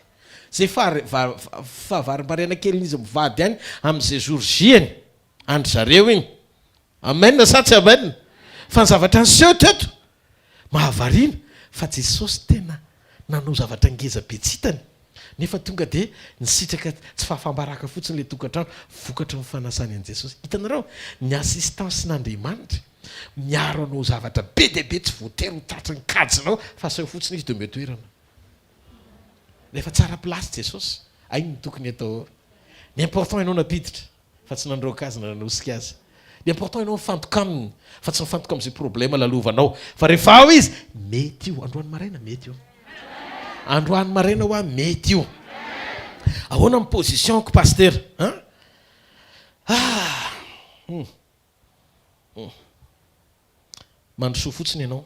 zay fahavarim-bariana kelin'izy mivady ihany amin'izay jourgiany andry zareo iny. Amen sa tsy amen. Fa ny zavatra ny seho teto mahavariana fa Jesosy tena nanao zavatra ngeza be tsitany nefa tonga dia nisitraka tsy fahafambaraka fotsiny le tokantrano vokatra ny fanasany an' Jesosy. Hitanareo ny assistance n'Andriamanitra miaro anao zavatra be dia be tsy voatery ho tratry ny kajinao fa aseho fotsiny izy dia mety toerana. Rehefa tsara plasy Jesosy ainy ny tokony atao. Ny important ianao napiditra fa tsy nandroaka azy na nanosika azy. Ny important ianao mifantoka aminy fa tsy mifantoka amin'izay problème lalovanao fa rehefa ao izy mety io. Androany maraina mety io. Androany maraina hoa mety io. Ahoana amin'ny positionko pasteur mandrosoa fotsiny ianao.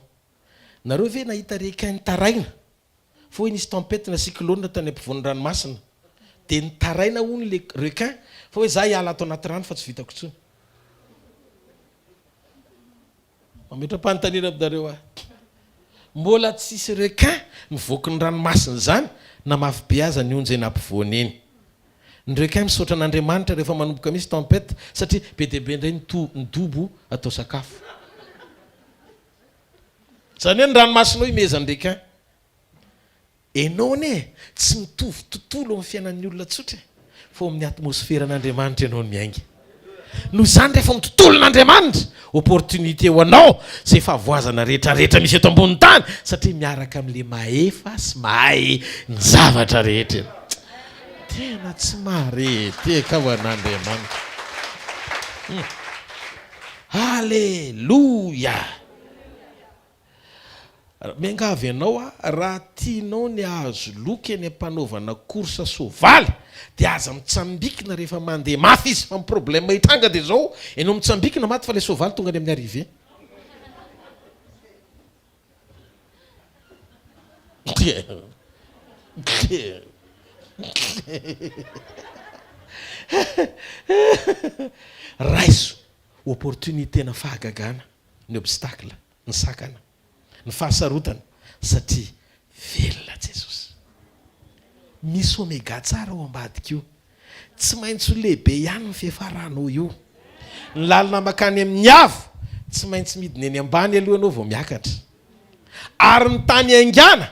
Nareo ve nahita requin taraina fa hoe nisy tempête na cyclone tany ampovoan-dranomasina dia nitaraina hono le requin fa hoe za hiala ato anaty rano fa tsy vitako intsony. Mametra-panontaniana aminareo mbola tsisy requin mivoaka ny ranomasina zany na mafy be aza ny onjay nampivoany eny. Ny requin misaotra an'Andriamanitra rehefa manomboka misy tempête satria be dia be indray ny dobo atao sakafo. Zany hoe ny ranomasina hoe imezany requin. Enao ne tsy mitovy tontolo amin'ny fiainan'ny olona tsotra fa amin'ny atmosfera an'Andriamanitra ianao ny miainga. Noho izany rehefa amin'ny tontolon'Andriamanitra opportunité ho anao zay fahavoazana rehetrarehetra misy eto ambony tany satria miaraka amin'le mahefa sy mahay ny zavatra rehetra. Tena tsy mahareteka ho an'Andriamanitra. Halleloia. Miangavy ianao raha tianao ny azo loky ny ampanaovana korsa soavaly dia aza mitsambikina rehefa mandeha mafy izy fa ny problème hitranga dia zao ianao mitsambikina maty fa le soavaly tonga any amin'ny arrivé. Raiso opportunité na fahagagana ny obstacle ny sakana ny fahasarotana satria velona Jesosy. Misy oméga tsara ao ambadika io. Tsy maintsy ho lehibe ihany ny fiafaranao io. Ny lalina makany amin'ny avo tsy maintsy midina eny ambany aloha ianao vao miakatra. Ary ny tany aingana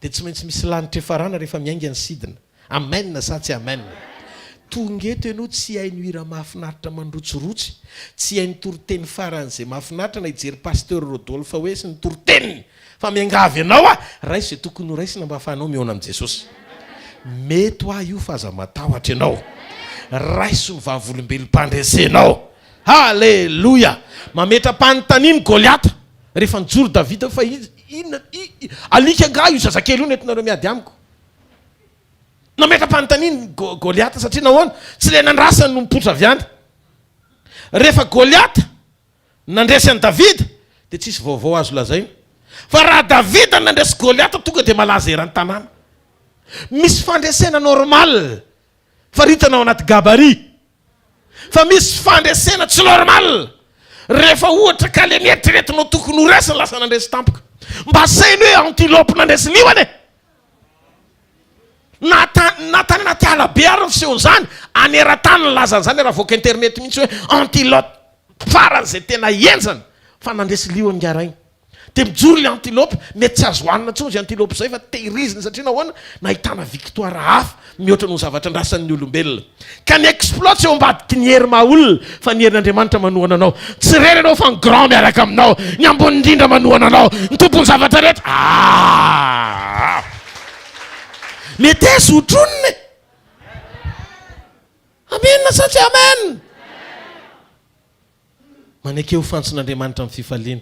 dia tsy maintsy misy lanitra efarana rehefa miainga ny sidina. Amen sa tsy amen. Tonga eto ianao tsy hay ny hira mahafinaritra mandrotsorotsy, tsy hay ny toroteny faran'izay mahafinaritra na hijery pasteur Rodolphe hoe sy ny toroteniny fa miangavy ianao raiso izay tokony ho raisina mba ahafahanao mihaona amin'i Jesosy. Mety ho io fa aza matahotra ianao. Raiso ny vavolombelom-pandresenao. Halleloia. Mametra-panontaniany Goliata rehefa nijoro Davida fa alika nga io zazakely io nentinareo miady amiko. Nametra-panontaniany Goliata satria nahoana tsy le nandrasany no mipotra avy any. rehefa Goliata nandresy any Davida dia tsisy vaovao azo lazaina fa raha Davida nandresy Goliata tonga dia malaza eran'ny tanàna. Misy fandresena normal faritana ao anaty gabarit fa misy fandresena tsy normal rehefa ohatra ka le mieritriretinao tokony ho resy lasa nandresy tampoka. Mba sainy hoe antilope nandresy lione natany anaty alabe ary fisehon'izany aneran-tany ny lazan'izany raha voaka internet mihitsy hoe antilope faran'izay tena enjana fa nandresy liony ngarainy. Dia mijoro le antilope mety tsy azo hoanina tsony zy antilope izay fa tehiriziny satria nahoana nahitana victoire hafa mihoatra no zavatra andrasan'ny olombelona ka ny exploit tsy eo ambadiky ny hery maolona fa ny herin'Andriamanitra manohana anao. Tsy rery anao fa ny grand miaraka aminao, ny ambony indrindra manohana anao, ny tompony zavatra rehetra. Mety aizy hotroniny. Amena sa tsy amen. Manaiky eo fantson'Andriamanitra amin'ny fifaliana.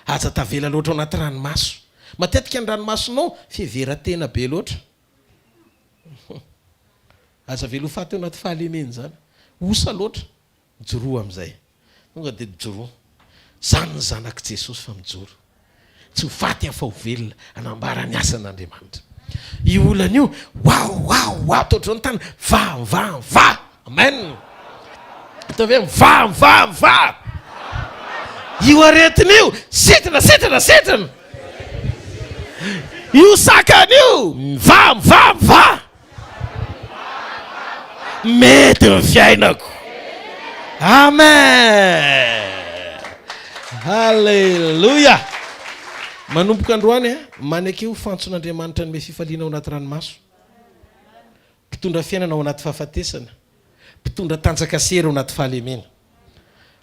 Aza tavela loatra ao anaty ranomaso. Matetika ny ranomasonao fiheveran-tena be loatra. Aza velo faty ao anaty fahalemena zany. Osa loatra. Mijoroa amin'izay. Tonga dia mijoroa. Zany ny zanak'i Jesosy fa mijoro. Tsy ho faty fa ho velona anambara ny asan'Andriamanitra. Io olana io, wow, totra ny tany, va. Amen. Atao va. Io aretiny io, sitrana. Io sakany io, va. Mety ny fiainako. Amen. Halleluja. Manomboka androany manaiky io fantson'Andriamanitra ny me fifaliana ao anaty ranomaso. Mpitondra fiainana ao anaty fahafatesana. Mpitondra tanjaka sery ao anaty fahalemena.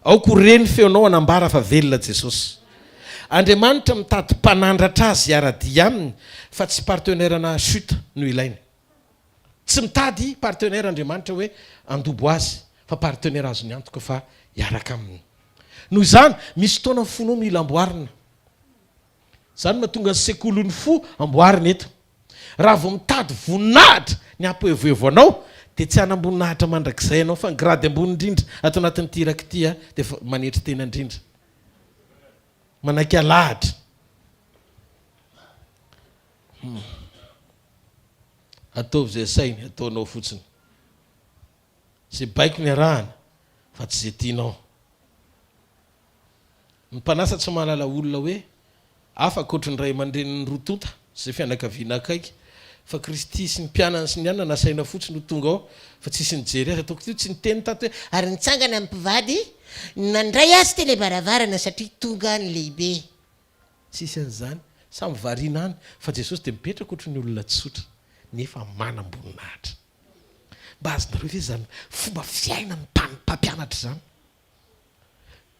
Ao koreny feonao anambara fa velona Jesosy. Andriamanitra mitady mpanandratra azy hiara-dia aminy fa tsy partenaire-na chute no ilainy. Tsy mitady partenaire Andriamanitra hoe andobo azy fa partenaire azo ny antoka fa hiaraka aminy. Noho izany misy fotoana fonao mila amboarina. Zany mahatonga ny sekolon'ny fo amboarina eto. Raha vao mitady voninahitra ny ampoevoevo anao dia tsy hanamboninahitra mandrakizay anao fa ny grady ambony indrindra ato anatin'ny tiraka ity dia manetry tena indrindra. Manaiky alahatra. Ataovy izay sainy, ataonao fotsiny. Izay baiko ny arahana fa tsy izay tianao. Ny mpanasa tsy mahalala olona hoe afaka ohatry ny ray aman-dreniny rotonta izay fianakaviana akaiky fa Kristy sy ny mpianany sy ny anana nasaina fotsiny ho tonga ao fa tsisy nijery azy. Ataoko io tsy niteny tato hoe ary nitsangana amin'ny mpivady nandray azy tele baravarana satria tonga ny lehibe. Tsisy an'izany, samy variana any fa Jesosy dia mipetraka ohatry ny olona tsotra nefa manam-boninahitra. Mba azonareo ve zany fomba fiaina ny mpampianatra zany?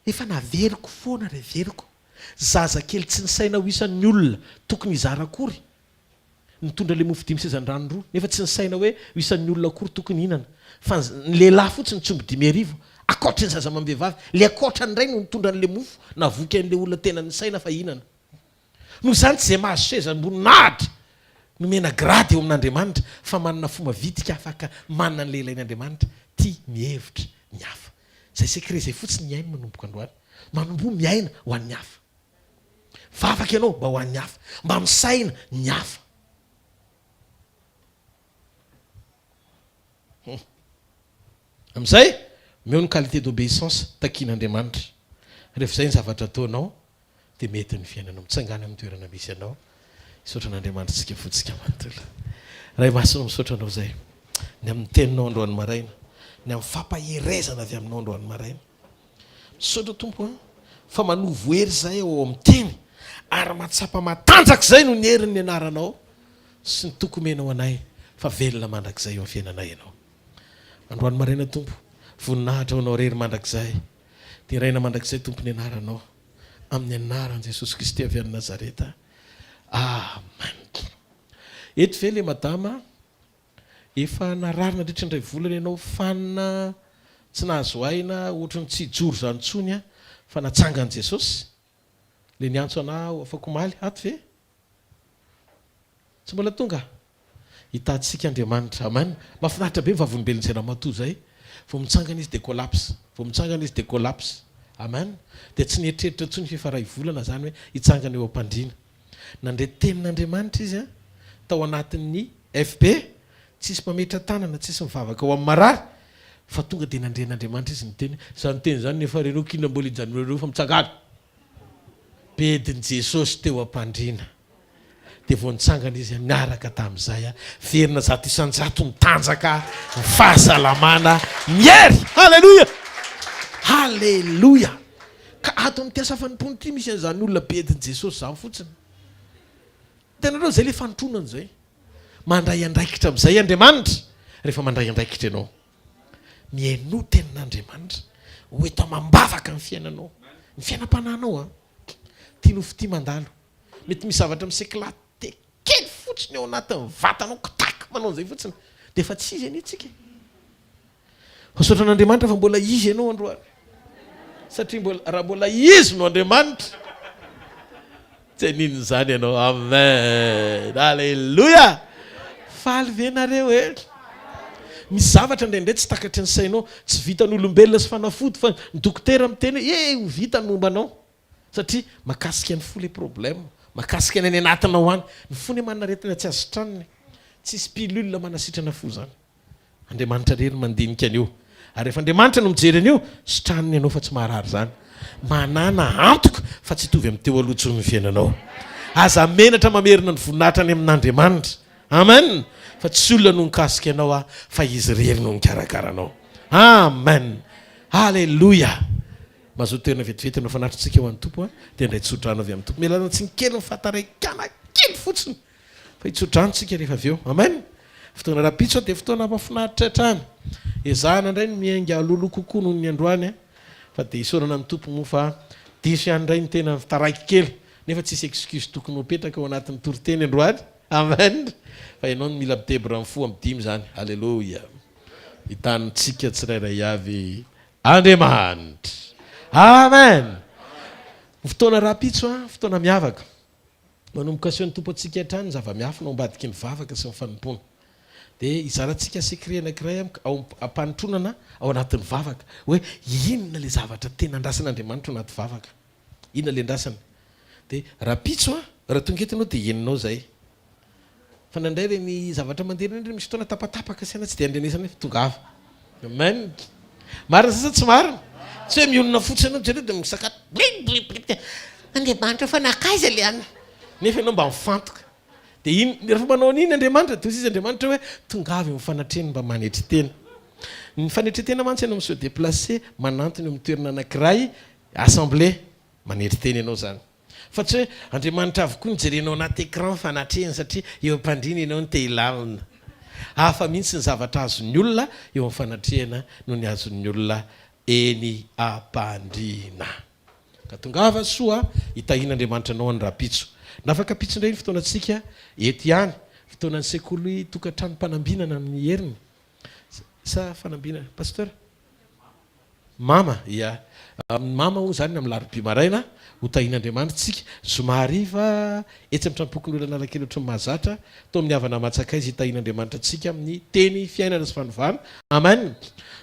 Efa naveriko foana reveriko. Zaza kely tsy nisaina ho isan'ny olona tokony hizara akory. Nitondra le mofo 5 sezan-drano roa nefa tsy nisaina hoe ho isan'ny olona akory tokony hinana. Fa ny lehilahy fotsiny tsomby 5,000 akoatra ny zaza amam-behivavy. Le akoatra ny ray no nitondra n'le mofo navoky an'le olona tena nisaina fa hinana. Noho izany tsy izay mahazo sezam-boninahitra nomena grady eo amin'Andriamanitra fa manana fomba vitika afaka manana ny lehilain'Andriamanitra tia mihevitra ny hafa. Zay sekret zay fotsiny ny aina manomboka androany. Manombo miaina ho an'ny hafa. Vavaka ianao mba ho an'ny hafa. Mba misaina ny hafa. Amin'izay meo ny qualité d'obéissance takian'Andriamanitra. Rehefa izay ny zavatra ataonao dia mety ny fiainanao mitsangana amin'ny toerana misy ianao. Misaotra an'Andriamanitra tsika fotsika manontolo. Ray masina misaotra anao izay. Ny amin'ny teninao androany maraina. Ny amin'ny fampaherezana avy aminao androany maraina. Misaotra tompo fa manovo hery izay ao amin'ny teny ary mahatsapa matanjaka izay no ny herin'ny anaranao sy ny tokomenao anay fa velona mandrakizay eo amin'ny fiainanay ianao. Androany maraina tompo, voninahitra anao rery mandrakizay. Dia raina mandrakizay tompo ny anaranao amin'ny anaran'i Jesosy Kristy avy any Nazareta. Amen. Eto ve le madama efa nararina ndritra indray volana ianao fanina tsy nahazo aina ohatrany tsy hijoro zany tsony fa natsangan'i Jesosy. Le niantso anao afaka omaly ato ve? Tsy mbola tonga? Hitantsika Andriamanitra. Amen. Mahafinaritra be ny vavolombelon'ny Jeramatoa zay vo mitsangana izy de collapse vo mitsangana izy de collapse amen de tsy nietreritra tsony fifa ray volana zany hoe hitsangana eo ampandriana nandre tenin'andriamanitra izy a tao anatin'ny fb tsisy mametra tanana tsisy mivavaka ao amin'ny marary fa tonga de nandren'andriamanitra izy ny teny zany teny zany nefa reno kina mbola ijanonareo fa mitsangana bediny jesosy teo ampandriana de vo nitsangana izy miaraka tamin'izay a verina zato isanjato mitanjaka ny fahasalamana miery halleloia halleloia ka ato amin'ny tiasafanympony ty misy an'izany olona bediny jesosy zany fotsiny tenareo zay le fanotronany zay mandray andraikitra am'izay andriamanitra rehefa mandray andraikitra ianao miaino tenin'andriamanitra hoeta mambavaka ny fiainanao ny fiainam-pananao a tia nofo mandalo mety misy zavatra miseklat kely fotsiny eo anatin'ny vatanao kitaky manao an'izay fotsiny de efa tsy izy any tsika fasotran'andriamanitra fa mbola izy ianao androany satria raha mbola izy no andriamanitra tsy ninony zany ianao amen alleloia faly venareo e misy zavatra ndraindray tsy takatry ny sainao tsy vitan'olombelona sy fanafody fa ny dokotera miteny ho vita ny mombanao satria makasika ny fo le problème makasika ny any anatinao any ny fony manaretina tsy azotranony tsisy pilule manasitrana fo zany andriamanitra rery mandinika an'io ary rehefa andriamanitra no mijery an'io sitranony ianao fa tsy maharary zany manana antoka fa tsy hitovy amin'ny teo alohatsony ny fiainanao aza menatra mamerina ny voninahitra any amin'andriamanitra amen fa tsy olona no nikasika ianao a fa izy rery no nikarakaranao amen halleloia mazoto toerana vetivety anao fanatritsika eo an'ny tompo a de ndray tsodrano avy amin'ny tompo mialana tsy nikely mifataraikana kely fotsiny fa hitsodranotsika rehefa avy eo amen fotoana rapitso de fotoana mafinaritra hatrany ezahana indray ny miainga alolo kokoa noho ny androany a fa de isorana amin'ny tompo mo fa diso ihany indray ny tena fitaraiky kely nefa tsisy excuse tokony hopetraka ao anatin'ny toriteny androany amen fa ianao ny mila mitebra amin'ny fo amin'ny dimy zany halleloia hitanitsika tsirairay avy andriamanitra amen fotoana rapitso a fotoana miavaka manomboka aseho ny tompo atsika hatrany zava-miafina ambadiky ny vavaka sy ny fanompona de izaratsika sekret anankiray ao ampanotronana ao anatin'ny vavaka hoe inona le zavatra tena andrasan'andriamanitra ao anaty vavaka inona le andrasany de rapitso a raha tonga etinao de eninao zay fa nandray reny zavatra mandeha reny misy fotoana tapatapaka siana tsy de andrenesana fa tongava amen marina sasa tsy marina tsy hoe mionona fotsy anao jereo de misaka andriamanitra fa nakaiza le ana nefa ianao mba mifantoka de iny rehefa manao an'iny andriamanitra de izy andriamanitra hoe tongavy mifanatreny mba manetry tena ny fanetry tena mantsy ianao miso déplacé manantony amin'ny toerana anankiray assemblée manetry tena ianao zany fa tsy hoe andriamanitra avokoa nijerenao anaty écran fanatreny satria eo ampandrina ianao ny tehilalina hafa mihitsy ny zavatra azon'ny olona eo amin'ny fanatrehana no ny azon'ny olona eny ampandrina ka tongava soa hitahin'andriamanitra anao any rapitso nafaka pitso indray ny fotoanatsika eto ihany fotoanany sekoly tokantrano mpanambinana amin'ny heriny sa fanambinana pasteur mama ia mama o zany amin'ny larobi maraina ho tahin'andriamanitra tsika zomariva etsy amin'ny trampokony olona analakely ohatry ny mahazatra tao amin'ny havana matsaka izy hitahin'andriamanitra tsika amin'ny teny fiainana sy fanovana amen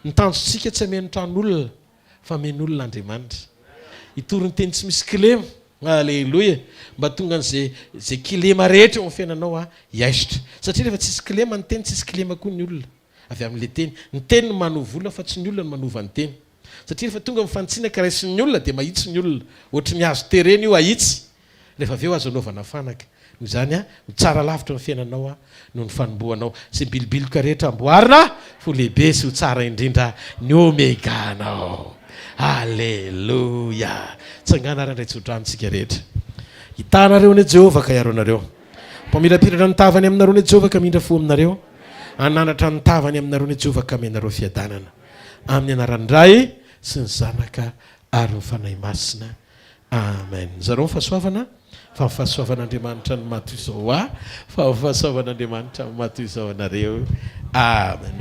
ny tanjotsika tsy hameno tran'olona fa men'olon'andriamanitra hitorony teny tsy misy kilema alleloia mba tonga an'zay kilema rehetra eo amin'ny fiainanao a hiaisitra satria rehefa tsisy kilema ny teny tsisy kilema koa ny olona avy amin'le teny ny teny no manovola fa tsy ny olona no manova ny teny satria rehefa tonga mifanitsinaka raisy ny olona de mahitsy ny olona ohatry ny azo tereny io ahitsy rehefa avy eo azo anaovana fanaka noho zany a mitsara lavitra ny fiainanao a no ny fanomboanao sy bilibiloka rehetra amboarina fo lehibe sy ho tsara indrindra ny omeganao alleloia tsangana raha ndray tsodranotsika rehetra hitanareo ny jehovah ka iaro anareo mpamirapiratra nitavany aminareo ny jehovah ka mindra fo aminareo ananatra nitavany aminareo ny jehovah ka menareo fiadanana amin'ny anaran'ndray sy ny zanaka ary ny fanahy masina amen zareo mifahasoavana fa mifahasoavan'andriamanitra ny mato izao a fa mifahasoavan'andriamanitra ny mato izao anareo amen